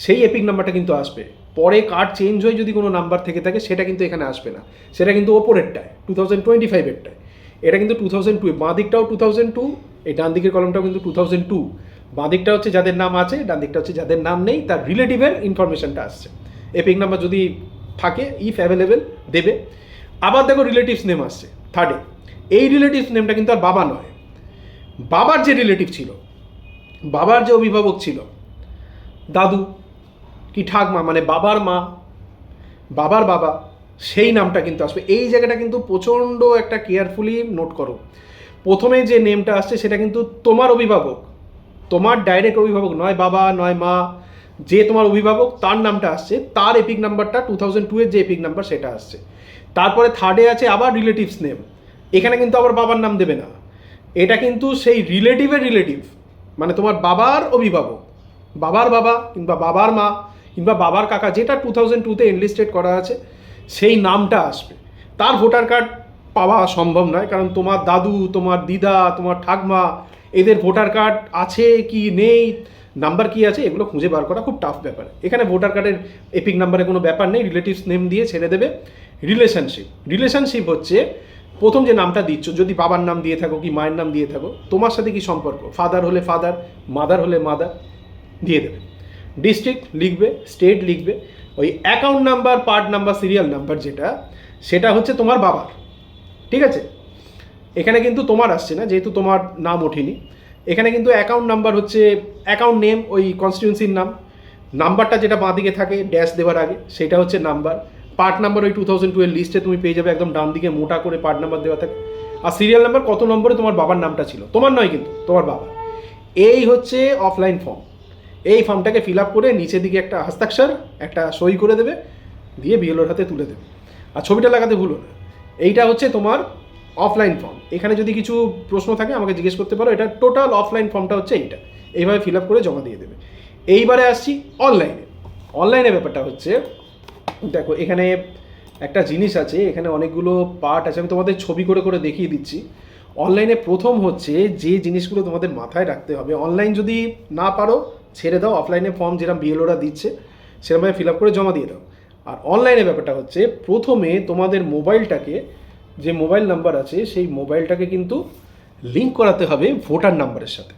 সেই এপিক নাম্বারটা কিন্তু আসবে। পরে কার্ড চেঞ্জ হয়ে যদি কোনো নাম্বার থেকে থাকে সেটা কিন্তু এখানে আসবে না, সেটা কিন্তু ওপরেরটায় 2025-এরটায়। এটা কিন্তু 2002, বাঁ দিকটাও 2002, এই ডান দিকের কলমটাও কিন্তু 2002। বাঁ দিকটা হচ্ছে যাদের নাম আছে, ডান দিকটা হচ্ছে যাদের নাম নেই, তার রিলেটিভের ইনফরমেশনটা আসছে। এপিক নাম্বার যদি থাকে, ইফ অ্যাভেলেবেল, দেবে। আবার দেখো রিলেটিভস নেম আসছে থার্ডে। এই রিলেটিভস নেমটা কিন্তু আর বাবা নয়, বাবার যে রিলেটিভ ছিল, বাবার যে অভিভাবক ছিল, দাদু কি ঠাকমা, মানে বাবার মা, বাবার বাবা, সেই নামটা কিন্তু আসবে। এই জায়গাটা কিন্তু প্রচণ্ড একটা কেয়ারফুলি নোট করো। প্রথমে যে নেমটা আসছে সেটা কিন্তু তোমার অভিভাবক, তোমার ডাইরেক্ট অভিভাবক নয়, বাবা নয় মা, যে তোমার অভিভাবক তার নামটা আসছে, তার এপিক নাম্বারটা 2002-এর যে এপিক নাম্বার সেটা আসছে। তারপরে থার্ডে আছে আবার রিলেটিভস নেম, এখানে কিন্তু আবার বাবার নাম দেবে না, এটা কিন্তু সেই রিলেটিভের রিলেটিভ, মানে তোমার বাবার অভিভাবক, বাবার বাবা কিংবা বাবার মা কিংবা বাবার কাকা, যেটা 2002-তে এনলিস্টেড করা আছে সেই নামটা আসবে। তার ভোটার কার্ড পাওয়া সম্ভব নয়, কারণ তোমার দাদু, তোমার দিদা, তোমার ঠাকমা, এদের ভোটার কার্ড আছে কি নেই, নাম্বার কি আছে, এগুলো খুঁজে বার করা খুব টাফ ব্যাপার। এখানে ভোটার কার্ডের এপিক নাম্বারে কোনো ব্যাপার নেই, রিলেটিভস নেম দিয়ে ছেড়ে দেবে। রিলেশনশিপ হচ্ছে প্রথম যে নামটা দিচ্ছ, যদি বাবার নাম দিয়ে থাকো কি মায়ের নাম দিয়ে থাকো, তোমার সাথে কি সম্পর্ক, ফাদার হলে ফাদার, মাদার হলে মাদার দিয়ে দেবে। ডিস্ট্রিক্ট লিখবে, স্টেট লিখবে। ওই account number, part number, serial number যেটা, সেটা হচ্ছে তোমার বাবার, ঠিক আছে। এখানে কিন্তু তোমার আসছে না, যেহেতু তোমার নাম ওঠেনি। এখানে কিন্তু অ্যাকাউন্ট নাম্বার হচ্ছে অ্যাকাউন্ট নেম, ওই কনস্টিটিউন্সির নাম, নাম্বারটা যেটা বাঁ দিকে থাকে ড্যাশ দেওয়ার আগে, সেটা হচ্ছে নাম্বার। পার্ট নাম্বার ওই 2002-এর লিস্টে তুমি পেয়ে যাবে, একদম ডান দিকে মোটা করে পার্ট নাম্বার দেওয়া থাকে। আর সিরিয়াল নাম্বার কত নম্বরে তোমার বাবার নামটা ছিল, তোমার নয় কিন্তু তোমার বাবা। এই হচ্ছে অফলাইন ফর্ম। এই ফর্মটাকে ফিল আপ করে নিচের দিকে একটা হস্তাক্ষর, একটা সই করে দেবে, দিয়ে বিএলওর হাতে তুলে দেবে। আর ছবিটা লাগাতে ভুলো না। এইটা হচ্ছে তোমার অফলাইন ফর্ম। এখানে যদি কিছু প্রশ্ন থাকে আমাকে জিজ্ঞেস করতে পারো। এটা টোটাল অফলাইন ফর্মটা হচ্ছে এইটা, এইভাবে ফিল আপ করে জমা দিয়ে দেবে। এইবারে আসছি অনলাইনে। অনলাইনে ব্যাপারটা হচ্ছে, দেখো এখানে একটা জিনিস আছে, এখানে অনেকগুলো পার্ট আছে, আমি তোমাদের ছবি করে করে দেখিয়ে দিচ্ছি। অনলাইনে প্রথম হচ্ছে যে জিনিসগুলো তোমাদের মাথায় রাখতে হবে, অনলাইন যদি না পারো ছেড়ে দাও, অফলাইনে ফর্ম যেরকম বিএলওরা দিচ্ছে সেরকমভাবে ফিল আপ করে জমা দিয়ে দাও। আর অনলাইনে ব্যাপারটা হচ্ছে, প্রথমে তোমাদের মোবাইলটাকে, যে মোবাইল নাম্বার আছে সেই মোবাইলটাকে কিন্তু লিঙ্ক করাতে হবে ভোটার নাম্বারের সাথে,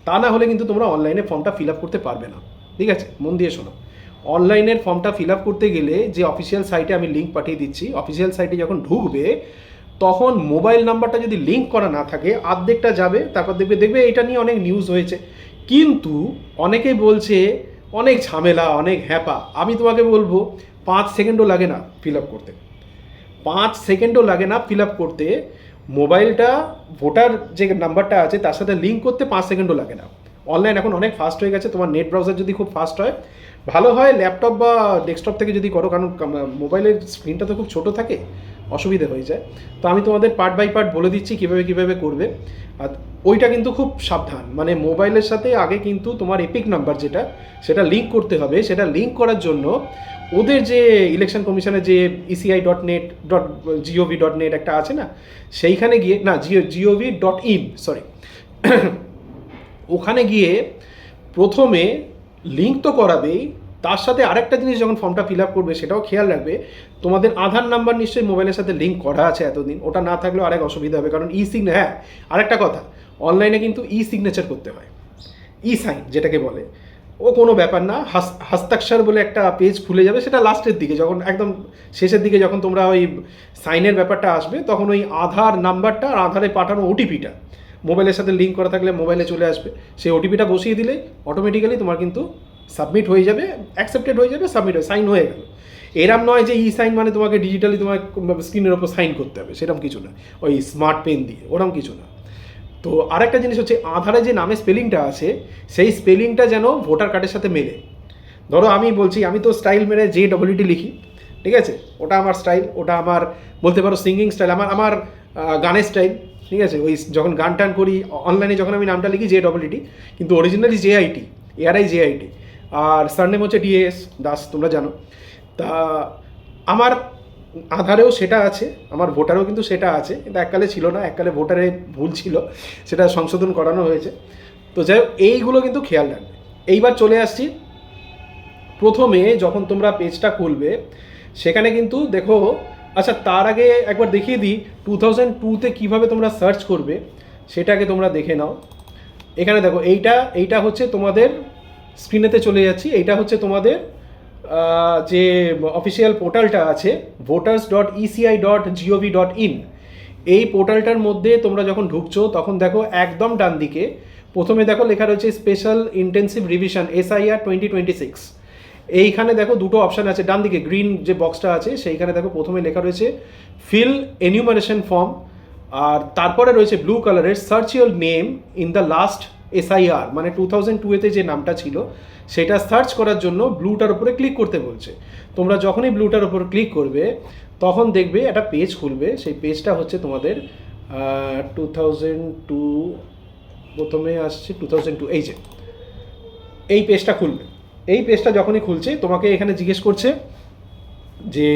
তা না হলে কিন্তু তোমরা অনলাইনে ফর্মটা ফিল আপ করতে পারবে না, ঠিক আছে। মন দিয়ে শোনো, অনলাইনের ফর্মটা ফিল আপ করতে গেলে যে অফিসিয়াল সাইটে আমি লিঙ্ক পাঠিয়ে দিচ্ছি, অফিসিয়াল সাইটে যখন ঢুকবে তখন মোবাইল নাম্বারটা যদি লিঙ্ক করা না থাকে অর্ধেকটা যাবে, তারপর দেখবে এটা নিয়ে অনেক নিউজ হয়েছে, কিন্তু অনেকেই বলছে অনেক ঝামেলা, অনেক হ্যাপা। আমি তোমাকে বলবো 5 সেকেন্ডও লাগে না ফিল আপ করতে, 5 সেকেন্ডও লাগে না ফিল আপ করতে। মোবাইলটা ভোটার যে নাম্বারটা আছে তার সাথে লিঙ্ক করতে 5 সেকেন্ডও লাগে না। অনলাইন এখন অনেক ফাস্ট হয়ে গেছে। তোমার নেট ব্রাউজার যদি খুব ফাস্ট হয় ভালো হয়, ল্যাপটপ বা ডেস্কটপ থেকে যদি করো, কারণ মোবাইলের স্ক্রিনটা তো খুব ছোটো থাকে, অসুবিধে হয়ে যায়। তো আমি তোমাদের পার্ট বাই পার্ট বলে দিচ্ছি কীভাবে করবে। আর ওইটা কিন্তু খুব সাবধান, মানে মোবাইলের সাথে আগে কিন্তু তোমার এপিক নাম্বার যেটা, সেটা লিঙ্ক করতে হবে। সেটা লিঙ্ক করার জন্য ওদের যে ইলেকশন কমিশনের যে eci.net.gov.net একটা আছে না, সেইখানে গিয়ে, না gov.in সরি, ওখানে গিয়ে প্রথমে লিঙ্ক তো করাবেই, তার সাথে আরেকটা জিনিস যখন ফর্মটা ফিল আপ করবে সেটাও খেয়াল রাখবে, তোমাদের আধার নাম্বার নিশ্চয়ই মোবাইলের সাথে লিঙ্ক করা আছে এতদিন, ওটা না থাকলেও আরেক অসুবিধা হবে। কারণ হ্যাঁ আরেকটা কথা, অনলাইনে কিন্তু সিগনেচার করতে হয়, সাইন যেটাকে বলে, ও কোনো ব্যাপার না। হস্তাক্ষর বলে একটা পেজ খুলে যাবে, সেটা লাস্টের দিকে, যখন একদম শেষের দিকে যখন তোমরা ওই সাইনের ব্যাপারটা আসবে, তখন ওই আধার নাম্বারটা আর আধারে পাঠানো ওটিপিটা মোবাইলের সাথে লিঙ্ক করা থাকলে মোবাইলে চলে আসবে, সেই ওটিপিটা বসিয়ে দিলে অটোমেটিক্যালি তোমার কিন্তু সাবমিট হয়ে যাবে, অ্যাকসেপ্টেড হয়ে যাবে, সাবমিট হয়ে সাইন হয়ে গেল। এরম নয় যে সাইন মানে তোমাকে ডিজিটালি তোমার স্ক্রিনের ওপর সাইন করতে হবে, সেরকম কিছু না, ওই স্মার্ট পেন দিয়ে, ওরকম কিছু না। তো আরেকটা জিনিস হচ্ছে, আধারে যে নামে স্পেলিংটা আছে সেই স্পেলিংটা যেন ভোটার কার্ডের সাথে মেলে। ধরো আমি বলছি, আমি তো স্টাইল মেরে JEE লিখি, ঠিক আছে, ওটা আমার স্টাইল, ওটা আমার বলতে পারো সিঙ্গিং স্টাইল, আমার গানের স্টাইল, ঠিক আছে। ওই যখন গান টান করি অনলাইনে, যখন আমি নামটা লিখি JEE, কিন্তু অরিজিনালি JIT, আর সারনেম হচ্ছে DAS দাস, তোমরা জানো। তা আমার আধারেও সেটা আছে, আমার ভোটারেও কিন্তু সেটা আছে, কিন্তু এককালে ছিল না, এককালে ভোটারে ভুল ছিল, সেটা সংশোধন করানো হয়েছে। তো যাই হোক, এইগুলো কিন্তু খেয়াল রাখবে। এইবার চলে আসছি, প্রথমে যখন তোমরা পেজটা খুলবে সেখানে কিন্তু দেখো, আচ্ছা তার আগে একবার দেখিয়ে দিই 2002-তে কীভাবে তোমরা সার্চ করবে সেটাকে তোমরা দেখে নাও। এখানে দেখো, এইটা হচ্ছে তোমাদের, স্ক্রিনেতে চলে যাচ্ছি, এইটা হচ্ছে তোমাদের যে অফিসিয়াল পোর্টালটা আছে voters.eci.gov.in, এই পোর্টালটার মধ্যে তোমরা যখন ঢুকছো তখন দেখো একদম ডান দিকে প্রথমে দেখো লেখা রয়েছে স্পেশাল ইন্টেন্সিভ রিভিশন SIR 2026। এইখানে দেখো দুটো অপশান আছে ডান দিকে, গ্রিন যে বক্সটা আছে সেইখানে দেখো প্রথমে লেখা রয়েছে ফিল এনিউমারেশন ফর্ম, আর তারপরে রয়েছে ব্লু কালারের search your name in the last SIR, মানে 2002-তে যে নামটা ছিল সেটা সার্চ করার জন্য ব্লুটার উপরে ক্লিক করতে বলছে। তোমরা যখনই ব্লুটার উপর ক্লিক করবে তখন দেখবে একটা পেজ খুলবে, সেই পেজটা হচ্ছে তোমাদের 2002, প্রথমে আসছে 2002, এই যে এই পেজটা খুলবে। এই পেজটা যখনই খুলছে তোমাকে এখানে জিজ্ঞেস করছে যে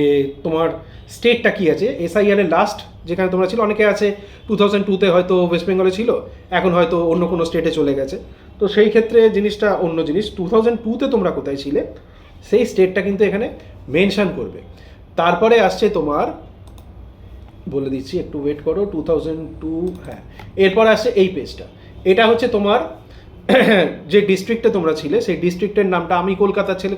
তোমার স্টেটটা কী আছে। SIR-এর লাস্ট যেখানে তোমরা ছিল, অনেকে আছে 2002-তে হয়তো ওয়েস্ট বেঙ্গলে ছিল, এখন হয়তো অন্য কোনো স্টেটে চলে গেছে, তো সেই ক্ষেত্রে জিনিসটা অন্য জিনিস। 2002-তে তোমরা কোথায় ছিলে সেই স্টেটটা কিন্তু এখানে মেনশান করবে। তারপরে আসছে তোমার, বলে দিচ্ছি একটু ওয়েট করো, 2002, হ্যাঁ, এরপর আসছে এই পেজটা। এটা হচ্ছে তোমার যে ডিস্ট্রিক্টে তোমরা ছিলে সেই ডিস্ট্রিক্টের নামটা, আমি কলকাতার ছেলে,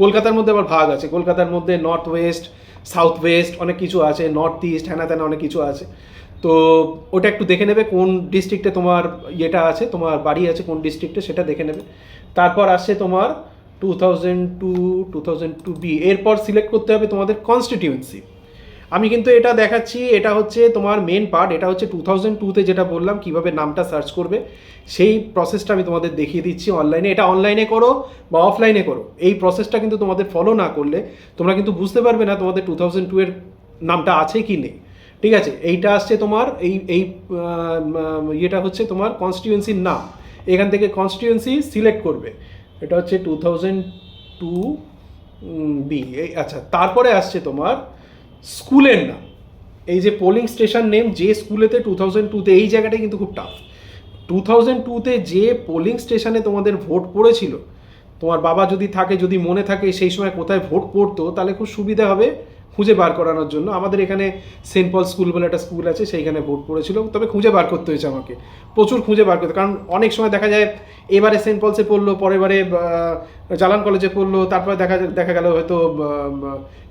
কলকাতার মধ্যে আবার ভাগ আছে, কলকাতার মধ্যে নর্থ ওয়েস্ট, সাউথ ওয়েস্ট অনেক কিছু আছে, নর্থ ইস্ট, হ্যানা ত্যানা অনেক কিছু আছে। তো ওটা একটু দেখে নেবে কোন ডিস্ট্রিক্টে তোমার ইয়েটা আছে, তোমার বাড়ি আছে কোন ডিস্ট্রিক্টে, সেটা দেখে নেবে। তারপর আসছে তোমার 2002B, এরপর সিলেক্ট করতে হবে তোমাদের কনস্টিটিউয়েন্সি। আমি কিন্তু এটা দেখাচ্ছি, এটা হচ্ছে তোমার মেন পার্ট, এটা হচ্ছে 2002-তে যেটা বললাম কীভাবে নামটা সার্চ করবে সেই প্রসেসটা আমি তোমাদের দেখিয়ে দিচ্ছি অনলাইনে। এটা অনলাইনে করো বা অফলাইনে করো, এই প্রসেসটা কিন্তু তোমাদের ফলো না করলে তোমরা কিন্তু বুঝতে পারবে না তোমাদের 2002-এর নামটা আছে কি নেই, ঠিক আছে। এইটা আসছে তোমার এই ইয়েটা হচ্ছে তোমার কনস্টিটিউয়েন্সির নাম, এখান থেকে কনস্টিটিউয়েন্সি সিলেক্ট করবে, এটা হচ্ছে 2002B। আচ্ছা, তারপরে আসছে তোমার স্কুলের নাম, এই যে পোলিং স্টেশন নেম, যে স্কুলেতে 2002-তে, এই জায়গাটাই কিন্তু খুব টাফ। 2002-তে যে পোলিং স্টেশনে তোমাদের ভোট পড়েছিল, তোমার বাবা যদি থাকে, যদি মনে থাকে সেই সময় কোথায় ভোট পড়তো, তাহলে খুব সুবিধা হবে খুঁজে বার করানোর জন্য। আমাদের এখানে সেন্ট পল স্কুল বলে একটা স্কুল আছে, সেইখানে ভোট পড়েছিল, তবে খুঁজে বার করতে হয়েছে আমাকে, প্রচুর খুঁজে বার করতে, কারণ অনেক সময় দেখা যায় এবারে সেন্ট পলসে পড়লো, পরের বারে জালান কলেজে পড়লো, তারপরে দেখা গেল হয়তো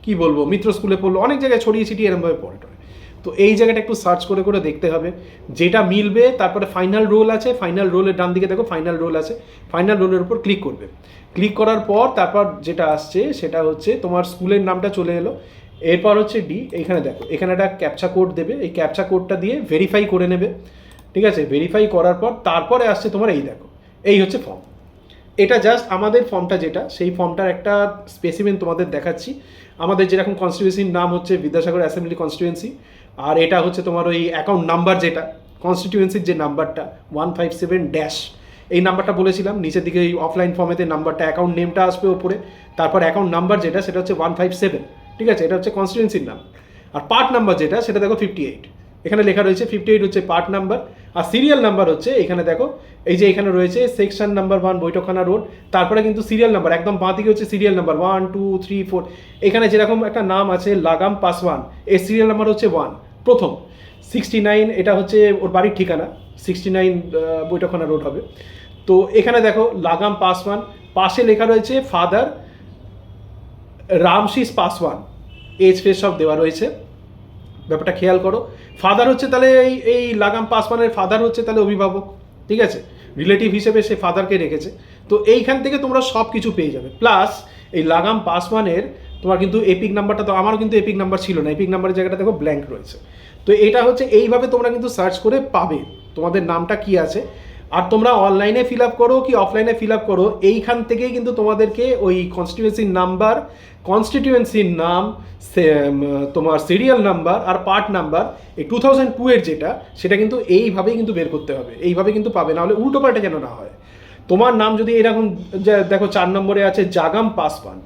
কি বলবো মিত্র স্কুলে পড়লো, অনেক জায়গায় ছড়িয়ে ছিটিয়ে এরমভাবে পড়ে। তো এই জায়গাটা একটু সার্চ করে করে দেখতে হবে, যেটা মিলবে। তারপরে ফাইনাল রোল আছে, ফাইনাল রোলের ডান দিকে দেখো ফাইনাল রোল আছে, ফাইনাল রোলের উপর ক্লিক করবে। ক্লিক করার পর তারপর যেটা আসছে সেটা হচ্ছে তোমার স্কুলের নামটা চলে এলো। এরপর হচ্ছে ডি, এইখানে দেখো এখানে একটা ক্যাপচা কোড দেবে, এই ক্যাপচা কোডটা দিয়ে ভেরিফাই করে নেবে, ঠিক আছে। ভেরিফাই করার পর তারপরে আসছে তোমার এই দেখো, এই হচ্ছে ফর্ম। এটা জাস্ট আমাদের ফর্মটা যেটা, সেই ফর্মটার একটা স্পেসিমেন তোমাদের দেখাচ্ছি। আমাদের যেরকম কনস্টিটিউয়েন্সির নাম হচ্ছে বিদ্যাসাগর অ্যাসেম্বলি কনস্টিটিউয়েন্সি, আর এটা হচ্ছে তোমার ওই অ্যাকাউন্ট নাম্বার যেটা কনস্টিটিউয়েন্সির যে নাম্বারটা 157 এই নাম্বারটা বলেছিলাম, নিচের দিকে এই অফলাইন ফর্মেতে নাম্বারটা অ্যাকাউন্ট নেমটা আসবে ওপরে, তারপর অ্যাকাউন্ট নাম্বার যেটা সেটা হচ্ছে 157, ঠিক আছে, এটা হচ্ছে কনস্টিটিউয়েন্সির নাম। আর পার্ট নাম্বার যেটা সেটা দেখো 58, এখানে লেখা রয়েছে 58 হচ্ছে পার্ট নাম্বার। আর সিরিয়াল নাম্বার হচ্ছে এখানে দেখো, এই যে এখানে রয়েছে সেকশন নাম্বার 1 বৈঠকখানা রোড, তারপরে কিন্তু সিরিয়াল নাম্বার একদম বাঁ দিকে হচ্ছে সিরিয়াল নাম্বার 1 2 3 4। এখানে যেরকম একটা নাম আছে লাগাম পাসওয়ান, এর সিরিয়াল নাম্বার হচ্ছে 1 প্রথম। 69 এটা হচ্ছে ওর বাড়ির ঠিকানা, 69 বৈঠকখানা রোড হবে। তো এখানে দেখো লাগাম পাসওয়ান, পাশে লেখা রয়েছে ফাদার রামশিস পাসওয়ান, এজ ফেজ সব দেওয়া রয়েছে। ব্যাপারটা খেয়াল করো, ফাদার হচ্ছে তাহলে এই লাগাম পাসওয়ানের ফাদার হচ্ছে তাহলে অভিভাবক, ঠিক আছে, রিলেটিভ হিসেবে সে ফাদারকে রেখেছে। তো এইখান থেকে তোমরা সব কিছু পেয়ে যাবে। প্লাস এই লাগাম পাসওয়ানের তোমার কিন্তু এপিক নাম্বারটা, তো আমারও কিন্তু এপিক নাম্বার ছিল না, এপিক নাম্বারের জায়গাটা দেখো ব্ল্যাঙ্ক রয়েছে। তো এটা হচ্ছে এইভাবে তোমরা কিন্তু সার্চ করে পাবে তোমাদের নামটা কি আছে। আর তোমরা অনলাইনে ফিল আপ করো কি অফলাইনে ফিল আপ করো, এইখান থেকেই কিন্তু তোমাদেরকে ওই কনস্টিটিউয়েন্সির নাম্বার, কনস্টিটিউয়েন্সির নাম, তোমার সিরিয়াল নাম্বার আর পার্ট নাম্বার, এই 2002 এর যেটা, সেটা কিন্তু এইভাবেই কিন্তু বের করতে হবে, এইভাবে কিন্তু পাবে, না হলে উল্টো পাল্টা যেন না হয়। তোমার নাম যদি এরকম দেখো 4 নম্বরে আছে জাগাম পাসওয়ান,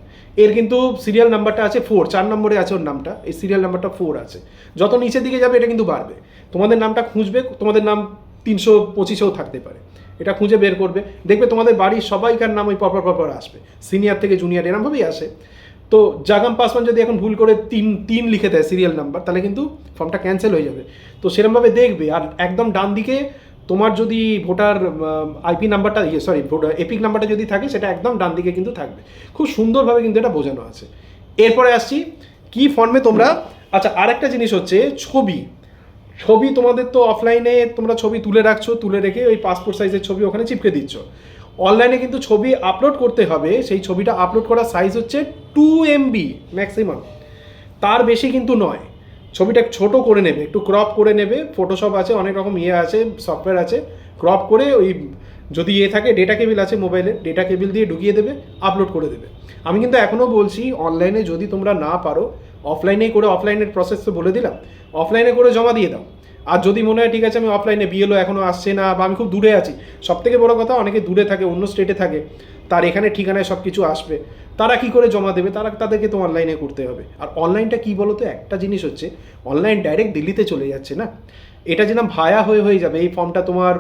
এর কিন্তু সিরিয়াল নাম্বারটা আছে 4, 4 নম্বরে আছে ওর নামটা, এই সিরিয়াল নাম্বারটা 4 আছে। যত নিচের দিকে যাবে এটা কিন্তু বাড়বে, তোমাদের নামটা খুঁজবে, তোমাদের নাম 325-এও থাকতে পারে, এটা খুঁজে বের করবে, দেখবে তোমাদের বাড়ির সবাইকার নাম ওই পরপর আসবে, সিনিয়র থেকে জুনিয়র এরমভাবেই আসে। তো জাগাম পাসওয়ান যদি এখন ভুল করে 3 লিখে দেয় সিরিয়াল নাম্বার, তাহলে কিন্তু ফর্মটা ক্যান্সেল হয়ে যাবে। তো সেরকমভাবে দেখবে। আর একদম ডান দিকে তোমার যদি ভোটার আইপি নাম্বারটা ভোটার এপিক নাম্বারটা যদি থাকে, সেটা একদম ডান দিকে কিন্তু থাকবে। খুব সুন্দরভাবে কিন্তু এটা বোঝানো আছে। এরপরে আসছি কি ফর্মে তোমরা, আচ্ছা আর একটা জিনিস হচ্ছে ছবি তোমাদের তো অফলাইনে তোমরা ছবি তুলে রাখছো, তুলে রেখে ওই পাসপোর্ট সাইজের ছবি ওখানে চিপকে দিচ্ছ। অনলাইনে কিন্তু ছবি আপলোড করতে হবে, সেই ছবিটা আপলোড করার সাইজ হচ্ছে 2 MB ম্যাক্সিমাম, তার বেশি কিন্তু নয়। ছবিটা ছোট করে নেবে, একটু ক্রপ করে নেবে, ফটোশপ আছে, অনেক রকম আছে, সফটওয়্যার আছে, ক্রপ করে ওই যদি থাকে ডেটা কেবিল আছে মোবাইলে, ডেটা কেবিল দিয়ে ঢুকিয়ে দেবে, আপলোড করে দেবে। আমি কিন্তু এখনও বলছি অনলাইনে যদি তোমরা না পারো, অফলাইনেই করে, অফলাইনের প্রসেস তো বলে দিলাম, অফলাইনে করে জমা দিয়ে দাও। আর যদি মনে হয় ঠিক আছে আমি অফলাইনে বিএলও এখনও আসছে না, বা আমি খুব দূরে আছি, সবথেকে বড় কথা অনেকে দূরে থাকে, অন্য স্টেটে থাকে, তার এখানে ঠিকানায় সব কিছু আসবে, তারা কি করে জমা দেবে, তাদেরকে তো অনলাইনে করতে হবে। আর অনলাইনটা কী বলো তো, একটা জিনিস হচ্ছে অনলাইন ডাইরেক্ট দিল্লিতে চলে যাচ্ছে না, এটা যেন ভায়া হয়ে যাবে। এই ফর্মটা তোমার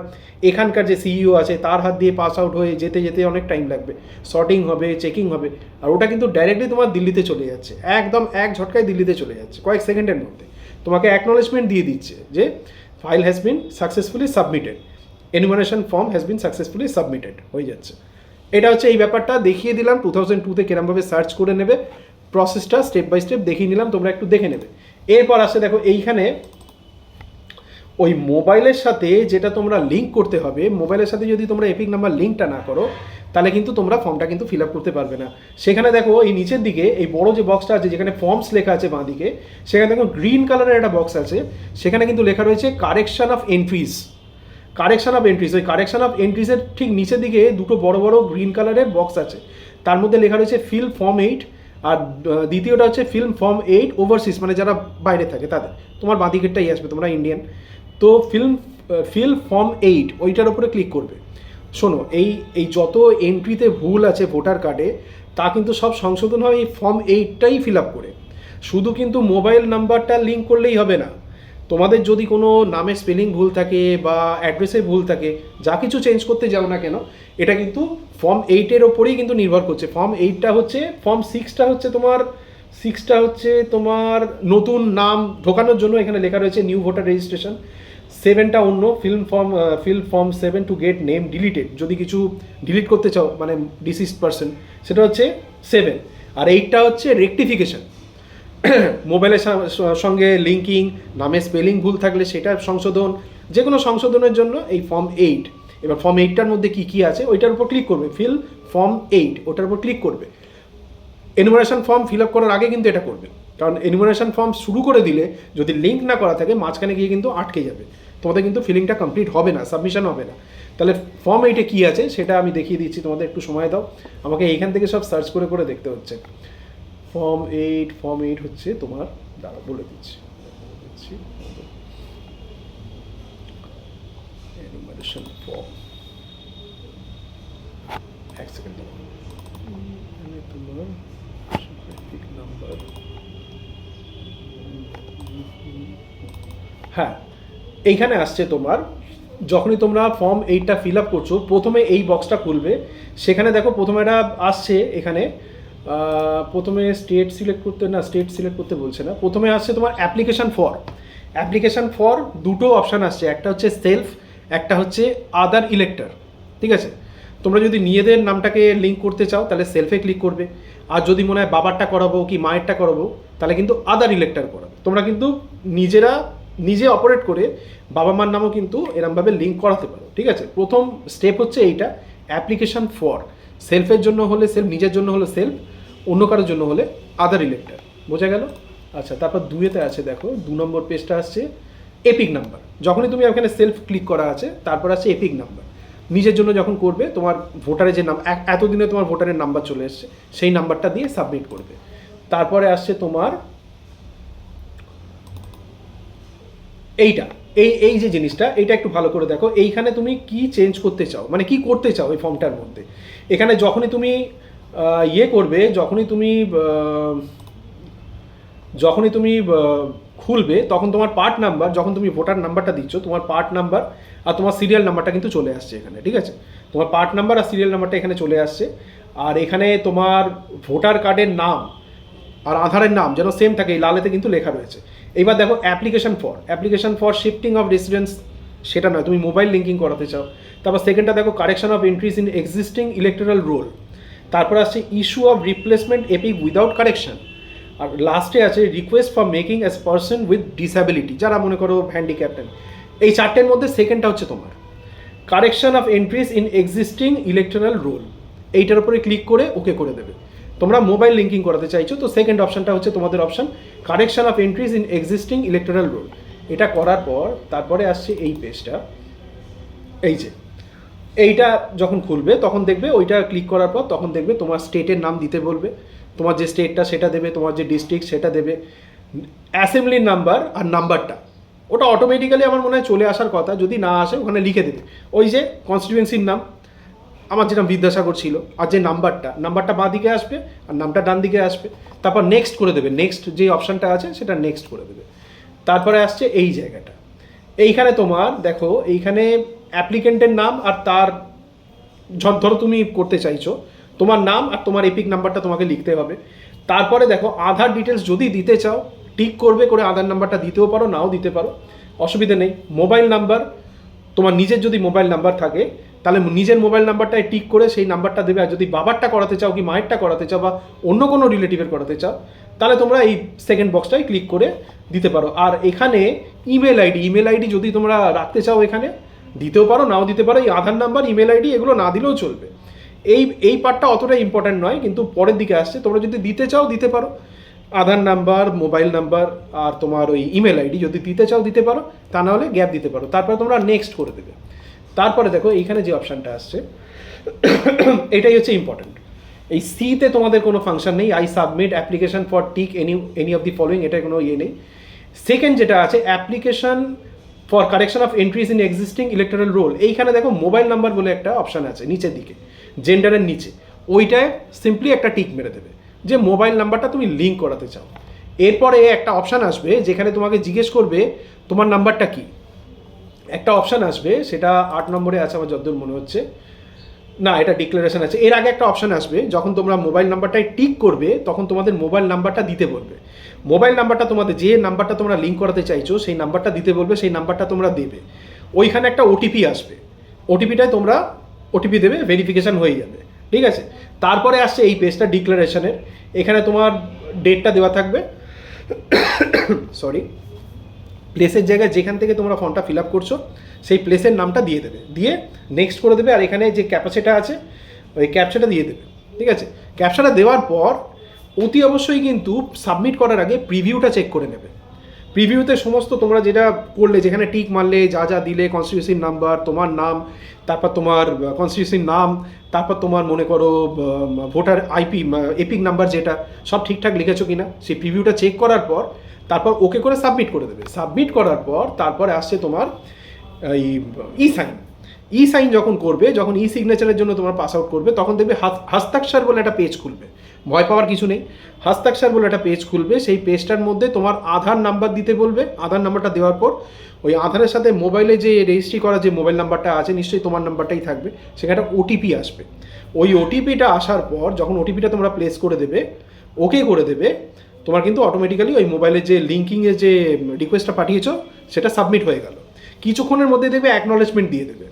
এখানকার যে সিইও আছে তার হাত দিয়ে পাস আউট হয়ে যেতে যেতে অনেক টাইম লাগবে, শর্টিং হবে, চেকিং হবে, আর ওটা কিন্তু ডাইরেক্টলি তোমার দিল্লিতে চলে যাচ্ছে, একদম এক ঝটকায় দিল্লিতে চলে যাচ্ছে, কয়েক সেকেন্ডের মধ্যে তোমাকে অ্যাকনোলেজমেন্ট দিয়ে দিচ্ছে যে file has been successfully submitted, enumeration form has been successfully submitted হয়ে যাচ্ছে। এটা হচ্ছে এই ব্যাপারটা দেখিয়ে দিলাম 2002-তে কিরমভাবে সার্চ করে নেবে, প্রসেসটা স্টেপ বাই স্টেপ দেখিয়ে নিলাম, তোমরা একটু দেখে নেবে। এরপর আসে দেখো এইখানে ওই মোবাইলের সাথে যেটা তোমরা লিঙ্ক করতে হবে, মোবাইলের সাথে যদি তোমরা এপিক নাম্বার লিঙ্কটা না করো, তাহলে কিন্তু তোমরা ফর্মটা কিন্তু ফিল আপ করতে পারবে না। সেখানে দেখো এই নিচের দিকে এই বড় যে বক্সটা আছে যেখানে ফর্মস লেখা আছে বাঁ দিকে, সেখানে দেখো গ্রিন কালারের একটা বক্স আছে, সেখানে কিন্তু লেখা রয়েছে কারেকশন অফ এন্ট্রিজ। ওই কারেকশন অফ এন্ট্রিজের ঠিক নিচের দিকে দুটো বড় বড় গ্রিন কালারের বক্স আছে, তার মধ্যে লেখা রয়েছে ফিল ফর্ম 8, আর দ্বিতীয়টা হচ্ছে ফিল্ম ফর্ম 8 ওভারসিজ, মানে যারা বাইরে থাকে তাদের, তোমার বাঁ দিকেরটাই আসবে, তোমরা ইন্ডিয়ান। তো ফিল ফর্ম 8 ওইটার উপরে ক্লিক করবে। শোনো, এই যত এন্ট্রিতে ভুল আছে ভোটার কার্ডে, তা কিন্তু সব সংশোধন হয় এই ফর্ম 8টাই ফিল আপ করে। শুধু কিন্তু মোবাইল নাম্বারটা লিঙ্ক করলেই হবে না, তোমাদের যদি কোনো নামের স্পেলিং ভুল থাকে বা অ্যাড্রেসে ভুল থাকে, যা কিছু চেঞ্জ করতে যাও না কেন, এটা কিন্তু ফর্ম 8-এর ওপরেই কিন্তু নির্ভর করছে। ফর্ম 8টা হচ্ছে, ফর্ম 6টা হচ্ছে তোমার নতুন নাম ঢোকানোর জন্য, এখানে লেখা রয়েছে নিউ ভোটার রেজিস্ট্রেশন। 7টা অন্য, fill form 7 to get name deleted, যদি কিছু ডিলিট করতে চাও মানে ডিসিজড পারসন, সেটা হচ্ছে 7। আর 8টা হচ্ছে রেকটিফিকেশন, মোবাইলের সঙ্গে লিঙ্কিং, নামে স্পেলিং ভুল থাকলে সেটা সংশোধন, যে কোনো সংশোধনের জন্য এই ফর্ম 8। এবার ফর্ম 8টার মধ্যে কী আছে ওইটার উপর ক্লিক করবে, ফিল ফর্ম 8 ওটার উপর ক্লিক করবে। এনুমারেশন ফর্ম ফিল আপ করার আগে কিন্তু এটা করবে, কারণ এনুমারেশন ফর্ম শুরু করে দিলে যদি লিঙ্ক না করা থাকে মাঝখানে গিয়ে কিন্তু আটকে যাবে, তোমাদের কিন্তু ফিলিংটা কমপ্লিট হবে না, সাবমিশন হবে না। তাহলে ফর্ম 8-এ কী আছে সেটা আমি দেখিয়ে দিচ্ছি, তোমাদের একটু সময় দাও, আমাকে এইখান থেকে সব সার্চ করে করে দেখতে হচ্ছে। ফর্ম 8 হচ্ছে তোমার, দাঁড়া বলে দিচ্ছি, এনুমারেশন ফর্ম, এক সেকেন্ড দাও, তোমার নাম্বার, হ্যাঁ এইখানে আসছে তোমার, যখনই তোমরা ফর্ম 8টা ফিল আপ করছো প্রথমে এই বক্সটা খুলবে, সেখানে দেখো প্রথমে এটা আসছে এখানে, প্রথমে স্টেট সিলেক্ট করতে বলছে না, প্রথমে আসছে তোমার অ্যাপ্লিকেশন ফর দুটো অপশান আসছে, একটা হচ্ছে সেলফ, একটা হচ্ছে আদার ইলেক্টর। ঠিক আছে, তোমরা যদি নিজেদের নামটাকে লিঙ্ক করতে চাও তাহলে সেলফে ক্লিক করবে, আর যদি মনে হয় বাবারটা করাবো কি মায়েরটা করাবো তাহলে কিন্তু আদার ইলেক্টর করাবে। তোমরা কিন্তু নিজে অপারেট করে বাবা মার নামও কিন্তু এরমভাবে লিঙ্ক করাতে পারো। ঠিক আছে, প্রথম স্টেপ হচ্ছে এইটা, অ্যাপ্লিকেশন ফর, সেলফের জন্য হলে সেলফ, নিজের জন্য হলে সেলফ, অন্য কারোর জন্য হলে আদার ইলেক্টর। বোঝা গেল? আচ্ছা, তারপর 2-এতে আছে, দেখো 2 নম্বর পেজটা আসছে এপিক নাম্বার। যখনই তুমি এখানে সেলফ ক্লিক করা আছে তারপর আছে এপিক নাম্বার, নিজের জন্য যখন করবে তোমার ভোটারের যে নাম এতদিনে তোমার ভোটারের নাম্বার চলে এসছে সেই নাম্বারটা দিয়ে সাবমিট করবে। তারপরে আসছে তোমার এইটা, এই যে জিনিসটা, এইটা একটু ভালো করে দেখো, এইখানে তুমি কি চেঞ্জ করতে চাও, মানে কি করতে চাও এই ফর্মটার মধ্যে। এখানে যখনই তুমি করবে, যখনই তুমি খুলবে তখন তোমার পার্ট নাম্বার, যখন তুমি ভোটার নাম্বারটা দিচ্ছ তোমার পার্ট নাম্বার আর তোমার সিরিয়াল নাম্বারটা কিন্তু চলে আসছে এখানে। ঠিক আছে, তোমার পার্ট নাম্বার আর সিরিয়াল নাম্বারটা এখানে চলে আসছে, আর এখানে তোমার ভোটার কার্ডের নাম আর আধারের নাম যেন সেম থাকে, এই লালেতে কিন্তু লেখা রয়েছে। এইবার দেখো application for shifting of residence, সেটা নয়, তুমি মোবাইল লিঙ্কিং করাতে চাও। তারপর সেকেন্ডটা দেখো correction of entries in existing electoral roll, তারপর আসছে issue of replacement EPIC without correction, আর লাস্টে আছে request for making as person with disability, যারা মনে করো হ্যান্ডিক্যাপ্টেড। এই চারটের মধ্যে সেকেন্ডটা হচ্ছে তোমার correction of entries in existing electoral role, এইটার উপরে ক্লিক করে ওকে করে দেবে। তোমরা মোবাইল লিঙ্কিং করাতে চাইছো তো সেকেন্ড অপশানটা হচ্ছে তোমাদের option correction of entries in existing electoral role. এটা করার পর তারপরে আসছে এই পেজটা, এই যে এইটা যখন খুলবে তখন দেখবে, ওইটা ক্লিক করার পর তখন দেখবে তোমার স্টেটের নাম দিতে বলবে, তোমার যে স্টেটটা সেটা দেবে, তোমার যে ডিস্ট্রিক্ট সেটা দেবে, অ্যাসেম্বলির নাম্বার আর নাম্বারটা ওটা অটোমেটিক্যালি আমার মনে হয় চলে আসার কথা, যদি না আসে ওখানে লিখে দেবে, ওই যে কনস্টিটিউয়েন্সির নাম আমার যেটা বিদ্যাসাগর ছিল, আর যে নাম্বারটা বাঁ দিকে আসবে আর নামটা ডান দিকে আসবে, তারপর নেক্সট করে দেবে, নেক্সট যে অপশানটা আছে সেটা নেক্সট করে দেবে। তারপরে আসছে এই জায়গাটা, এইখানে তোমার দেখো এইখানে অ্যাপ্লিকেন্টের নাম আর তার, ধরো তুমি করতে চাইছো তোমার নাম আর তোমার এপিক নাম্বারটা তোমাকে লিখতে হবে। তারপরে দেখো আধার ডিটেলস যদি দিতে চাও টিক করবে, করে আধার নাম্বারটা দিতেও পারো নাও দিতে পারো, অসুবিধা নেই। মোবাইল নাম্বার, তোমার নিজের যদি মোবাইল নাম্বার থাকে তাহলে নিজের মোবাইল নাম্বারটায় টিক করে সেই নাম্বারটা দেবে, আর যদি বাবারটা করাতে চাও কি মায়েরটা করাতে চাও বা অন্য কোনো রিলেটিভের করাতে চাও তাহলে তোমরা এই সেকেন্ড বক্সটায় ক্লিক করে দিতে পারো। আর এখানে ইমেল আইডি যদি তোমরা রাখতে চাও এখানে দিতেও পারো নাও দিতে পারো, এই আধার নাম্বার ইমেল আইডি এগুলো না দিলেও চলবে। এই পার্টটা অতটা ইম্পর্ট্যান্ট নয়, কিন্তু পরের দিকে আসছে, তোমরা যদি দিতে চাও দিতে পারো, আধার নাম্বার, মোবাইল নাম্বার আর তোমার ওই ইমেল আইডি যদি দিতে চাও দিতে পারো, তা নাহলে গ্যাপ দিতে পারো, তারপরে তোমরা নেক্সট করে দেবে। তারপরে দেখো এইখানে যে অপশানটা আসছে এটাই হচ্ছে ইম্পর্ট্যান্ট, এই সিতে তোমাদের কোনো ফাংশন নেই, I submit application for tick any of the following, এটা কোনো ইয়ে নেই। সেকেন্ড যেটা আছে application for correction of entries in existing electoral role, এইখানে দেখো মোবাইল নাম্বার বলে একটা অপশান আছে নিচের দিকে, জেন্ডারের নিচে, ওইটায় সিম্পলি একটা টিক মেরে দেবে যে মোবাইল নাম্বারটা তুমি লিঙ্ক করাতে চাও। এরপরে একটা অপশান আসবে যেখানে তোমাকে জিজ্ঞেস করবে তোমার নাম্বারটা কি, একটা অপশান আসবে, সেটা 8 নম্বরে আছে আমার যতদূর মনে হচ্ছে, না এটা ডিক্লারেশন আছে, এর আগে একটা অপশান আসবে যখন তোমরা মোবাইল নাম্বারটায় টিক করবে তখন তোমাদের মোবাইল নাম্বারটা দিতে বলবে, মোবাইল নাম্বারটা তোমাদের যে নাম্বারটা তোমরা লিঙ্ক করাতে চাইছো সেই নাম্বারটা দিতে বলবে, সেই নাম্বারটা তোমরা দেবে, ওইখানে একটা ওটিপি আসবে, ওটিপিটায় তোমরা ওটিপি দেবে, ভেরিফিকেশান হয়ে যাবে। ঠিক আছে, তারপরে আসছে এই পেজটা ডিক্লারেশনের, এখানে তোমার ডেটটা দেওয়া থাকবে, সরি, প্লেসের জায়গায় যেখান থেকে তোমরা ফর্মটা ফিল আপ করছো সেই প্লেসের নামটা দিয়ে দেবে, দিয়ে নেক্সট করে দেবে, আর এখানে যে ক্যাপচাটা আছে ওই ক্যাপচাটা দিয়ে দেবে। ঠিক আছে, ক্যাপচাটা দেওয়ার পর অতি অবশ্যই কিন্তু সাবমিট করার আগে প্রিভিউটা চেক করে নেবে, প্রিভিউতে সমস্ত তোমরা যেটা করলে, যেখানে টিক মারলে, যা যা দিলে, কনস্টিটিউশন নাম্বার, তোমার নাম, তারপর তোমার কনস্টিটিউশন নাম, তারপর তোমার মনে করো ভোটার আইপি এপিক নাম্বার, যেটা সব ঠিকঠাক লিখেছো কিনা সেই প্রিভিউটা চেক করার পর তারপর ওকে করে সাবমিট করে দেবে। সাবমিট করার পর তারপরে আসছে তোমার এই ই সাইন যখন করবে, যখন ই সিগনেচারের জন্য তোমার পাস আউট করবে, তখন দেখবে হস্তাক্ষর বলে একটা পেজ খুলবে। ভয় পাওয়ার কিছু নেই, হস্তাক্ষর বলে একটা পেজ খুলবে। সেই পেজটার মধ্যে তোমার আধার নাম্বার দিতে বলবে। আধার নাম্বারটা দেওয়ার পর ওই আধারের সাথে মোবাইলে যে রেজিস্ট্রি করা যে মোবাইল নাম্বারটা আছে, নিশ্চয়ই তোমার নাম্বারটাই থাকবে, সেখানে ওটিপি আসবে। ওই ওটিপিটা আসার পর যখন ওটিপিটা তোমরা প্লেস করে দেবে, ওকে করে দেবে, তোমার কিন্তু অটোমেটিক্যালি ওই মোবাইলে যে লিঙ্কিংয়ে যে রিকোয়েস্টটা পাঠিয়েছো সেটা সাবমিট হয়ে গেল। কিছুক্ষণের মধ্যে দেখবে অ্যাকনলেজমেন্ট দিয়ে দেবে।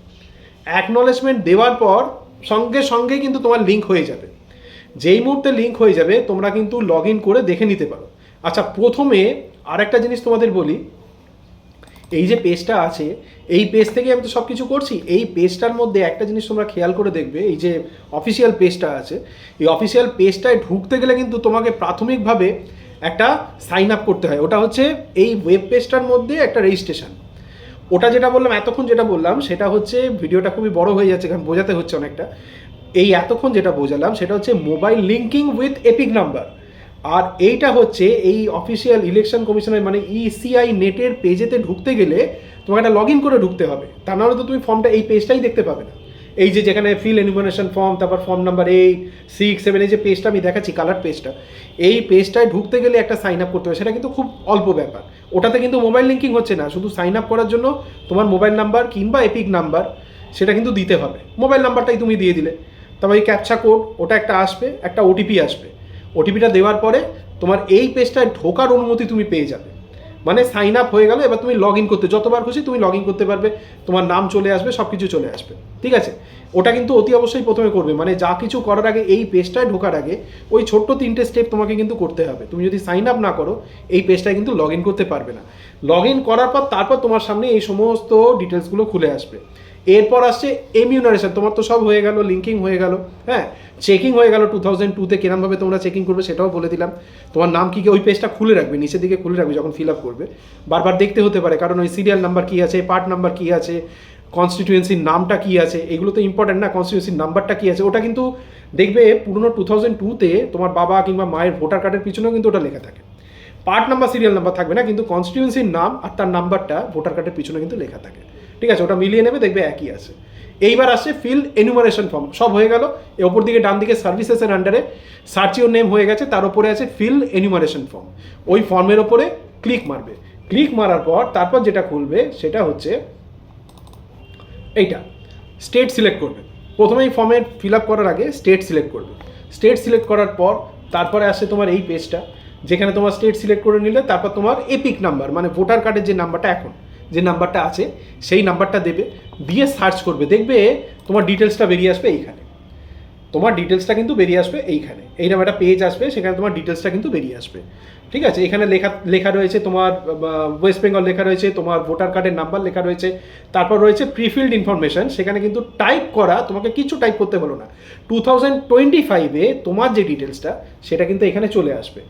অ্যাকনলেজমেন্ট দেওয়ার পর সঙ্গে সঙ্গে কিন্তু তোমার লিঙ্ক হয়ে যাবে। যেই মুহূর্তে লিঙ্ক হয়ে যাবে তোমরা কিন্তু লগ ইন করে দেখে নিতে পারো। আচ্ছা, প্রথমে আরেকটা জিনিস তোমাদের বলি, এই যে পেজটা আছে, এই পেজ থেকে আমি তো সব কিছু করছি। এই পেজটার মধ্যে একটা জিনিস তোমরা খেয়াল করে দেখবে, এই যে অফিসিয়াল পেজটা আছে, এই অফিসিয়াল পেজটায় ঢুকতে গেলে কিন্তু তোমাকে প্রাথমিকভাবে একটা সাইন আপ করতে হয়। ওটা হচ্ছে এই ওয়েব পেজটার মধ্যে একটা রেজিস্ট্রেশন। ওটা যেটা বললাম, এতক্ষণ যেটা বললাম সেটা হচ্ছে, ভিডিওটা খুবই বড় হয়ে যাচ্ছে কারণ বোঝাতে হচ্ছে অনেকটা। এই এতক্ষণ যেটা বোঝালাম সেটা হচ্ছে mobile linking with EPIC number. আর এইটা হচ্ছে এই অফিসিয়াল ইলেকশন কমিশনের মানে ইসিআই নেটের পেজেতে ঢুকতে গেলে তোমাকে একটা লগ ইন করে ঢুকতে হবে, তা নাহলে তো তুমি ফর্মটা এই পেজটাই দেখতে পাবে না। এই যে যেখানে ফিল এনিমিনেশন ফর্ম, তারপর ফর্ম নাম্বার 8, 6, 7, এই যে পেজটা আমি দেখাচ্ছি কালার পেজটা, এই পেজটায় ঢুকতে গেলে একটা সাইন আপ করতে হবে। সেটা কিন্তু খুব অল্প ব্যাপার। ওটাতে কিন্তু মোবাইল লিঙ্কিং হচ্ছে না, শুধু সাইন আপ করার জন্য তোমার মোবাইল নাম্বার কিংবা এপিক নাম্বার সেটা কিন্তু দিতে হবে। মোবাইল নাম্বারটাই তুমি দিয়ে দিলে, তারপর এই ক্যাপচা কোড ওটা একটা আসবে, একটা ওটিপি আসবে। ওটিপিটা দেওয়ার পরে তোমার এই পেজটায় ঢোকার অনুমতি তুমি পেয়ে যাবে, মানে সাইন আপ হয়ে গেল। এবার তুমি লগ ইন করতে, যতবার খুশি তুমি লগ ইন করতে পারবে, তোমার নাম চলে আসবে, সব কিছু চলে আসবে, ঠিক আছে। ওটা কিন্তু অতি অবশ্যই প্রথমে করবে, মানে যা কিছু করার আগে, এই পেজটায় ঢোকার আগে ওই ছোট্ট 3টে স্টেপ তোমাকে কিন্তু করতে হবে। তুমি যদি সাইন আপ না করো এই পেজটায় কিন্তু লগ ইন করতে পারবে না। লগ ইন করার পর তারপর তোমার সামনে এই সমস্ত ডিটেলসগুলো খুলে আসবে। এরপর আসছে এমিউনারেশন। তোমার তো সব হয়ে গেল, লিঙ্কিং হয়ে গেল, হ্যাঁ, চেকিং হয়ে গেল। 2002-তে কিরমভাবে তোমরা চেকিং করবে সেটাও বলে দিলাম। তোমার নাম কী, ওই পেজটা খুলে রাখবে, নিচের দিকে খুলে রাখবে যখন ফিল আপ করবে। বারবার দেখতে হতে পারে, কারণ ওই সিরিয়াল নাম্বার কী আছে, পার্ট নাম্বার কী আছে, কনস্টিটিউয়েন্সির নামটা কী আছে, এগুলো তো ইম্পর্টেন্ট না। কনস্টিটিউয়েন্সির নাম্বারটা কী আছে ওটা কিন্তু দেখবে পুরনো 2002-তে তোমার বাবা কিংবা মায়ের ভোটার কার্ডের পিছনেও কিন্তু ওটা লেখা থাকে। পার্ট নাম্বার, সিরিয়াল নাম্বার থাকবে না, কিন্তু কনস্টিটিউয়েন্সির নাম আর তার নাম্বারটা ভোটার কার্ডের পিছনে কিন্তু লেখা থাকে, ঠিক আছে। ওটা মিলিয়ে নেবে, দেখবে একই আছে। এইবার আসছে ফিল এনুমারেশন ফর্ম। সব হয়ে গেল। ওপর দিকে ডান দিকে সার্ভিসেসের আন্ডারে সার্চ ইউর নেম হয়ে গেছে, তার উপরে আছে ফিল এনুমারেশন ফর্ম। ওই ফর্মের ওপরে ক্লিক মারবে। ক্লিক মারার পর তারপর যেটা খুলবে সেটা হচ্ছে এইটা, স্টেট সিলেক্ট করবে। প্রথমেই ফর্মের ফিল আপ করার আগে স্টেট সিলেক্ট করবে। স্টেট সিলেক্ট করার পর তারপরে আসছে তোমার এই পেজটা, যেখানে তোমার স্টেট সিলেক্ট করে নিলে তারপর তোমার এপিক নাম্বার মানে ভোটার কার্ডের যে নাম্বারটা, এখন যে নাম্বারটা আছে সেই নাম্বারটা দেবে, দিয়ে সার্চ করবে। দেখবে তোমার ডিটেলসটা বেরিয়ে আসবে এইখানে। তোমার ডিটেলসটা কিন্তু বেরিয়ে আসবে এইখানে। এইরকম একটা পেজ আসবে, সেখানে তোমার ডিটেলসটা কিন্তু বেরিয়ে আসবে, ঠিক আছে। এখানে লেখা রয়েছে তোমার ওয়েস্ট বেঙ্গল লেখা রয়েছে, তোমার ভোটার কার্ডের নাম্বার লেখা রয়েছে, তারপর রয়েছে প্রিফিল্ড ইনফরমেশন। সেখানে কিন্তু টাইপ করা, তোমাকে কিছু টাইপ করতে হলো না। 2025-এ তোমার যে ডিটেলসটা সেটা কিন্তু এখানে চলে আসবে।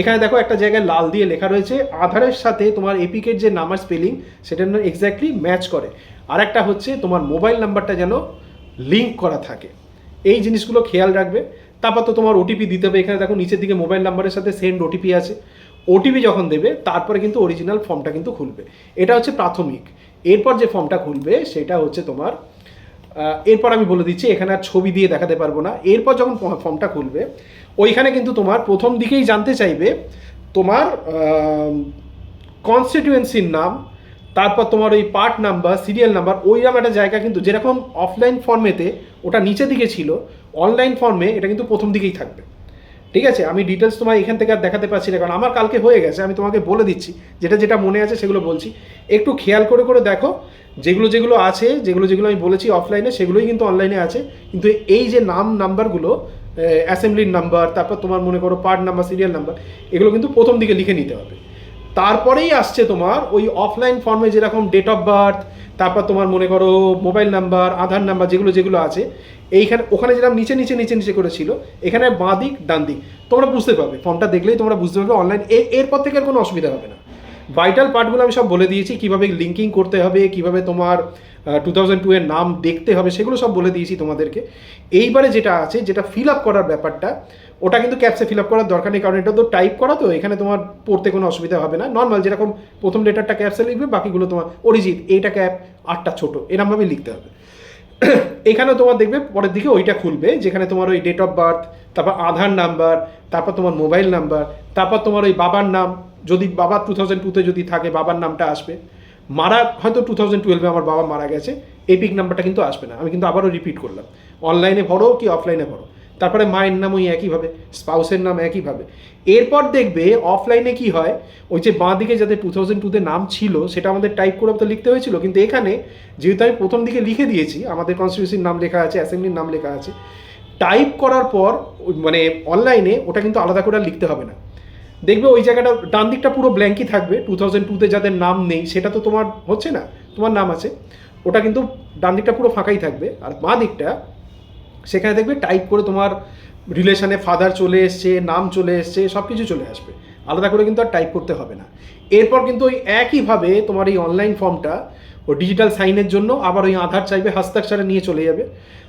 এখানে দেখো একটা জায়গায় লাল দিয়ে লেখা রয়েছে আধারের সাথে তোমার এপিকের যে নাম্বার স্পেলিং সেটা এক্স্যাক্টলি ম্যাচ করে। আর একটা হচ্ছে তোমার মোবাইল নাম্বারটা যেন লিঙ্ক করা থাকে। এই জিনিসগুলো খেয়াল রাখবে। তারপর তো তোমার ওটিপি দিতে হবে। এখানে দেখো নিচের দিকে মোবাইল নাম্বারের সাথে সেন্ড ওটিপি আছে। ওটিপি যখন দেবে তারপরে কিন্তু অরিজিনাল ফর্মটা কিন্তু খুলবে। এটা হচ্ছে প্রাথমিক। এরপর যে ফর্মটা খুলবে সেটা হচ্ছে তোমার, এরপর আমি বলে দিচ্ছি, এখানে আর ছবি দিয়ে দেখাতে পারবো না। এরপর যখন ফর্মটা খুলবে ওইখানে কিন্তু তোমার প্রথম দিকেই জানতে চাইবে তোমার কনস্টিটিউয়েন্সির নাম, তারপর তোমার ওই পার্ট নাম্বার, সিরিয়াল নাম্বার। ওইরকম একটা জায়গা কিন্তু যেরকম অফলাইন ফর্মেতে ওটা নিচের দিকে ছিল, অনলাইন ফর্মে এটা কিন্তু প্রথম দিকেই থাকবে, ঠিক আছে। আমি ডিটেলস তোমার এখান থেকে আর দেখাতে পারছি না, কারণ আমার কালকে হয়ে গেছে। আমি তোমাকে বলে দিচ্ছি, যেটা যেটা মনে আছে সেগুলো বলছি। একটু খেয়াল করে করে দেখো, যেগুলো যেগুলো আছে, যেগুলো যেগুলো আমি বলেছি অফলাইনে সেগুলোই কিন্তু অনলাইনে আছে। কিন্তু এই যে নাম্বারগুলো, অ্যাসেম্বলির নাম্বার, তারপর তোমার মনে করো পার্ট নাম্বার, সিরিয়াল নাম্বার, এগুলো কিন্তু প্রথম দিকে লিখে নিতে হবে। তারপরেই আসছে তোমার ওই অফলাইন ফর্মে যেরকম ডেট অফ বার্থ, তারপর তোমার মনে করো মোবাইল নাম্বার, আধার নাম্বার, যেগুলো যেগুলো আছে এইখানে, ওখানে যেরকম নিচে নিচে নিচে নিচে করেছিল, এখানে বাঁ দিক ডান দিক তোমরা বুঝতে পারবে। ফর্মটা দেখলেই তোমরা বুঝতে পারবে অনলাইন। এরপর থেকে আর কোনো অসুবিধা হবে না। ভাইটাল পার্টগুলো আমি সব বলে দিয়েছি, কীভাবে লিঙ্কিং করতে হবে, কীভাবে তোমার 2002 এর নাম দেখতে হবে, সেগুলো সব বলে দিয়েছি তোমাদেরকে। এইবারে যেটা আছে, যেটা ফিল আপ করার ব্যাপারটা, ওটা কিন্তু ক্যাপসে ফিল আপ করার দরকার নেই, কারণ এটা তো টাইপ করা, তো এখানে তোমার পড়তে কোনো অসুবিধা হবে না। নর্মাল যেরকম প্রথম লেটারটা ক্যাপসে লিখবে, বাকিগুলো তোমার অরিজিৎ, এইটা ক্যাপ, আটটা ছোট, এরমভাবে লিখতে হবে। এখানেও তোমার দেখবে পরের দিকে ওইটা খুলবে, যেখানে তোমার ওই ডেট অফ বার্থ, তারপর আধার নাম্বার, তারপর তোমার মোবাইল নাম্বার, তারপর তোমার ওই বাবার নাম, যদি বাবা 2002-তে যদি থাকে বাবার নামটা আসবে। মারা হয়তো 2012-এ আমার বাবা মারা গেছে, এপিক নাম্বারটা কিন্তু আসবে না। আমি কিন্তু আবারও রিপিট করলাম, অনলাইনে ভরো কি অফলাইনে ভরো। তারপরে মায়ের নাম ওই একইভাবে, স্পাউসের নাম একইভাবে। এরপর দেখবে অফলাইনে কি হয়, ওই যে বাঁ দিকে যাতে 2002-তে নাম ছিল সেটা আমাদের টাইপ করে তো লিখতে হয়েছিল, কিন্তু এখানে যেহেতু আমি প্রথম দিকে লিখে দিয়েছি, আমাদের কনস্টিটিউশনের নাম লেখা আছে, অ্যাসেম্বলির নাম লেখা আছে, টাইপ করার পর মানে অনলাইনে ওটা কিন্তু আলাদা করে আর লিখতে হবে না। দেখবে ওই জায়গাটা ডান দিকটা পুরো ব্ল্যাঙ্কই থাকবে। 2002-তে যাদের নাম নেই, সেটা তো তোমার হচ্ছে না, তোমার নাম আছে, ওটা কিন্তু ডান দিকটা পুরো ফাঁকাই থাকবে। আর বাঁ দিকটা, সেখানে দেখবে টাইপ করে তোমার রিলেশনে ফাদার চলে এসছে, নাম চলে এসছে, সব কিছু চলে আসবে, আলাদা করে কিন্তু আর টাইপ করতে হবে না। এরপর কিন্তু ওই একইভাবে তোমার এই অনলাইন ফর্মটা ও ডিজিটাল সাইনের জন্য আবার ওই আধার চাইবে, হাস্তাক্ষরে নিয়ে চলে যাবে।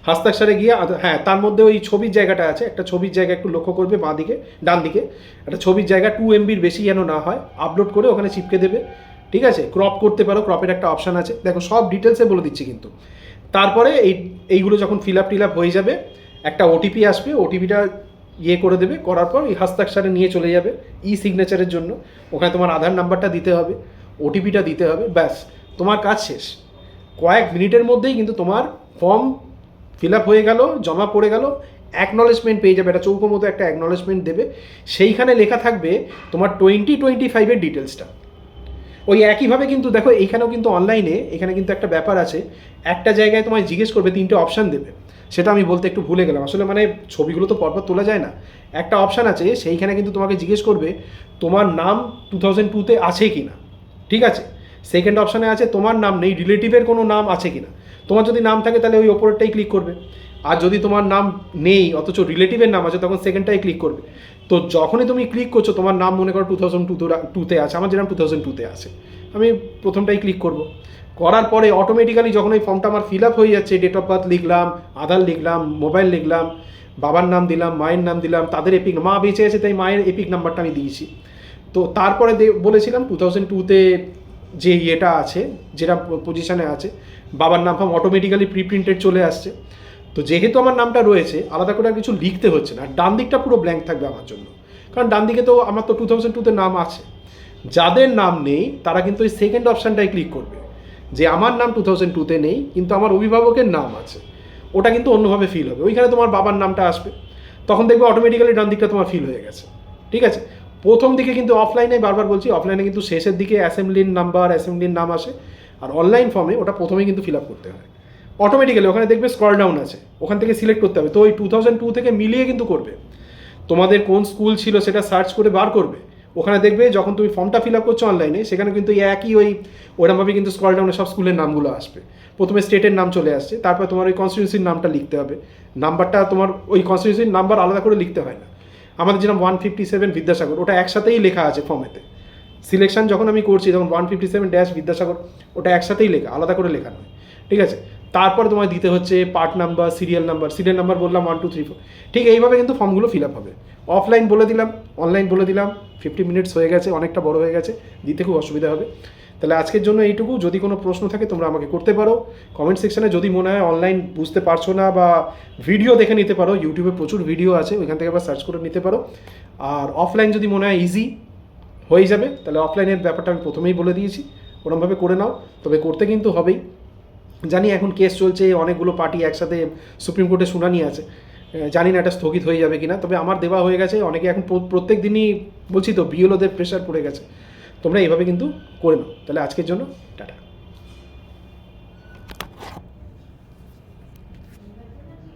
হাস্তাক্ষরে গিয়ে হ্যাঁ, তার মধ্যে ওই ছবির জায়গাটা আছে, একটা ছবির জায়গা একটু লক্ষ্য করবে, বাঁ দিকে ডান দিকে একটা ছবির জায়গা 2 MBর বেশি যেন না হয়, আপলোড করে ওখানে চিপকে দেবে। ঠিক আছে, ক্রপ করতে পারো, ক্রপের একটা অপশান আছে, দেখো সব ডিটেলসে বলে দিচ্ছি কিন্তু। তারপরে এইগুলো যখন ফিল আপ হয়ে যাবে, একটা ওটিপি আসবে, ওটিপিটা করে দেবে, করার পর এই হাস্তাক্ষরে নিয়ে চলে যাবে সিগনেচারের জন্য। ওখানে তোমার আধার নাম্বারটা দিতে হবে, ওটিপিটা দিতে হবে, ব্যাস তোমার কাজ শেষ। কয়েক মিনিটের মধ্যেই কিন্তু তোমার ফর্ম ফিল আপ হয়ে গেল, জমা পড়ে গেল, অ্যাকনলেজমেন্ট পেয়ে যাবে, একটা চৌকো মতো একটা অ্যাকনলেজমেন্ট দেবে, সেইখানে লেখা থাকবে তোমার 2025-এর ডিটেলসটা। ওই একইভাবে কিন্তু দেখো এইখানেও কিন্তু অনলাইনে, এখানে কিন্তু একটা ব্যাপার আছে, একটা জায়গায় তোমায় জিজ্ঞেস করবে, 3টে অপশান দেবে, সেটা আমি বলতে একটু ভুলে গেলাম আসলে, মানে ছবিগুলো তো পরপর তোলা যায় না। একটা অপশান আছে, সেইখানে কিন্তু তোমাকে জিজ্ঞেস করবে তোমার নাম 2002-তে আছে কি না। ঠিক আছে, সেকেন্ড অপশানে আছে তোমার নাম নেই, রিলেটিভের কোনো নাম আছে কি না। তোমার যদি নাম থাকে তাহলে ওই ওপরেরটাই ক্লিক করবে, আর যদি তোমার নাম নেই অথচ রিলেটিভের নাম আছে, তখন সেকেন্ডটাই ক্লিক করবে। তো যখনই তুমি ক্লিক করছো, তোমার নাম মনে করো 2002-তে আছে, আমার যেরকম 2002-তে আছে, আমি প্রথমটাই ক্লিক করব। করার পরে অটোমেটিক্যালি যখন ওই ফর্মটা আমার ফিল আপ হয়ে যাচ্ছে, ডেট অফ বার্থ লিখলাম, আধার লিখলাম, মোবাইল লিখলাম, বাবার নাম দিলাম, মায়ের নাম দিলাম, তাদের এপিক, মা বেঁচে আছে তাই মায়ের এপিক নাম্বারটা আমি দিয়েছি। তো তারপরে বলেছিলাম 2002-তে যে ইয়েটা আছে, যেটা পজিশানে আছে, বাবার নাম ফার্ম অটোমেটিক্যালি প্রিপ্রিন্টেড চলে আসছে। তো যেহেতু আমার নামটা রয়েছে, আলাদা করে আর কিছু লিখতে হচ্ছে না। আর ডান দিকটা পুরো ব্ল্যাঙ্ক থাকবে আমার জন্য, কারণ ডান দিকে তো আমার তো 2002-তে নাম আছে। যাদের নাম নেই তারা কিন্তু ওই সেকেন্ড অপশানটাই ক্লিক করবে, যে আমার নাম 2002-তে নেই কিন্তু আমার অভিভাবকের নাম আছে, ওটা কিন্তু অন্যভাবে ফিল হবে। ওইখানে তোমার বাবার নামটা আসবে, তখন দেখবে অটোমেটিক্যালি ডান দিকটা তোমার ফিল হয়ে গেছে। ঠিক আছে, প্রথম দিকে কিন্তু অফলাইনে, বারবার বলছি, অফলাইনে কিন্তু শেষের দিকে অ্যাসেম্বলির নাম আসে, আর অনলাইন ফর্মে ওটা প্রথমেই কিন্তু ফিল আপ করতে হয় অটোমেটিক্যালি। ওখানে দেখবে স্ক্রল ডাউন আছে, ওখান থেকে সিলেক্ট করতে হবে। তো ওই 2002 থেকে মিলিয়ে কিন্তু করবে, তোমাদের কোন স্কুল ছিল সেটা সার্চ করে বার করবে। ওখানে দেখবে যখন তুমি ফর্মটা ফিল আপ করছো অনলাইনে, সেখানে কিন্তু একই ওরমভাবে কিন্তু স্ক্রল ডাউনে সব স্কুলের নামগুলো আসবে। প্রথমে স্টেটের নাম চলে আসছে, তারপর তোমার ওই কনস্টিটিউন্সির নামটা লিখতে হবে। নাম্বারটা তোমার ওই কনস্টিটিউন্সির নাম্বার আলাদা করে লিখতে হয় না, আমাদের যেরকম 157 বিদ্যাসাগর, ওটা একসাথেই লেখা আছে ফর্মেতে। সিলেকশন যখন আমি করছি তখন 157 বিদ্যাসাগর, ওটা একসাথেই লেখা, আলাদা করে লেখা নয়। ঠিক আছে, তারপর তোমায় দিতে হচ্ছে পার্ট নাম্বার, সিরিয়াল নাম্বার বললাম 1 2 3 4। ঠিক এইভাবে কিন্তু ফর্মগুলো ফিল আপ হবে। অফলাইন বলে দিলাম, অনলাইন বলে দিলাম, 50 মিনিটস হয়ে গেছে, অনেকটা বড় হয়ে গেছে, দিতে খুব অসুবিধা হবে। তাহলে আজকের জন্য এইটুকু। যদি কোনো প্রশ্ন থাকে তোমরা আমাকে করতে পারো কমেন্ট সেকশনে। যদি মনে হয় অনলাইন বুঝতে পারছো না বা ভিডিও দেখে নিতে পারো, ইউটিউবে প্রচুর ভিডিও আছে, ওইখান থেকে আবার সার্চ করে নিতে পারো। আর অফলাইন যদি মনে হয় ইজি হয়ে যাবে, তাহলে অফলাইনের ব্যাপারটা আমি প্রথমেই বলে দিয়েছি, ওরমভাবে করে নাও। তবে করতে কিন্তু হবেই, জানি এখন কেস চলছে, অনেকগুলো পার্টি একসাথে সুপ্রিম কোর্টে শুনানি আছে, জানি না এটা স্থগিত হয়ে যাবে কিনা। তবে আমার দেওয়া হয়ে গেছে, অনেকে এখন প্রত্যেক দিনই বলছি তো বিএলওদের প্রেশার পড়ে গেছে। তোমরা এইভাবে কিন্তু করে নাও। তাহলে আজকের জন্য টাটা।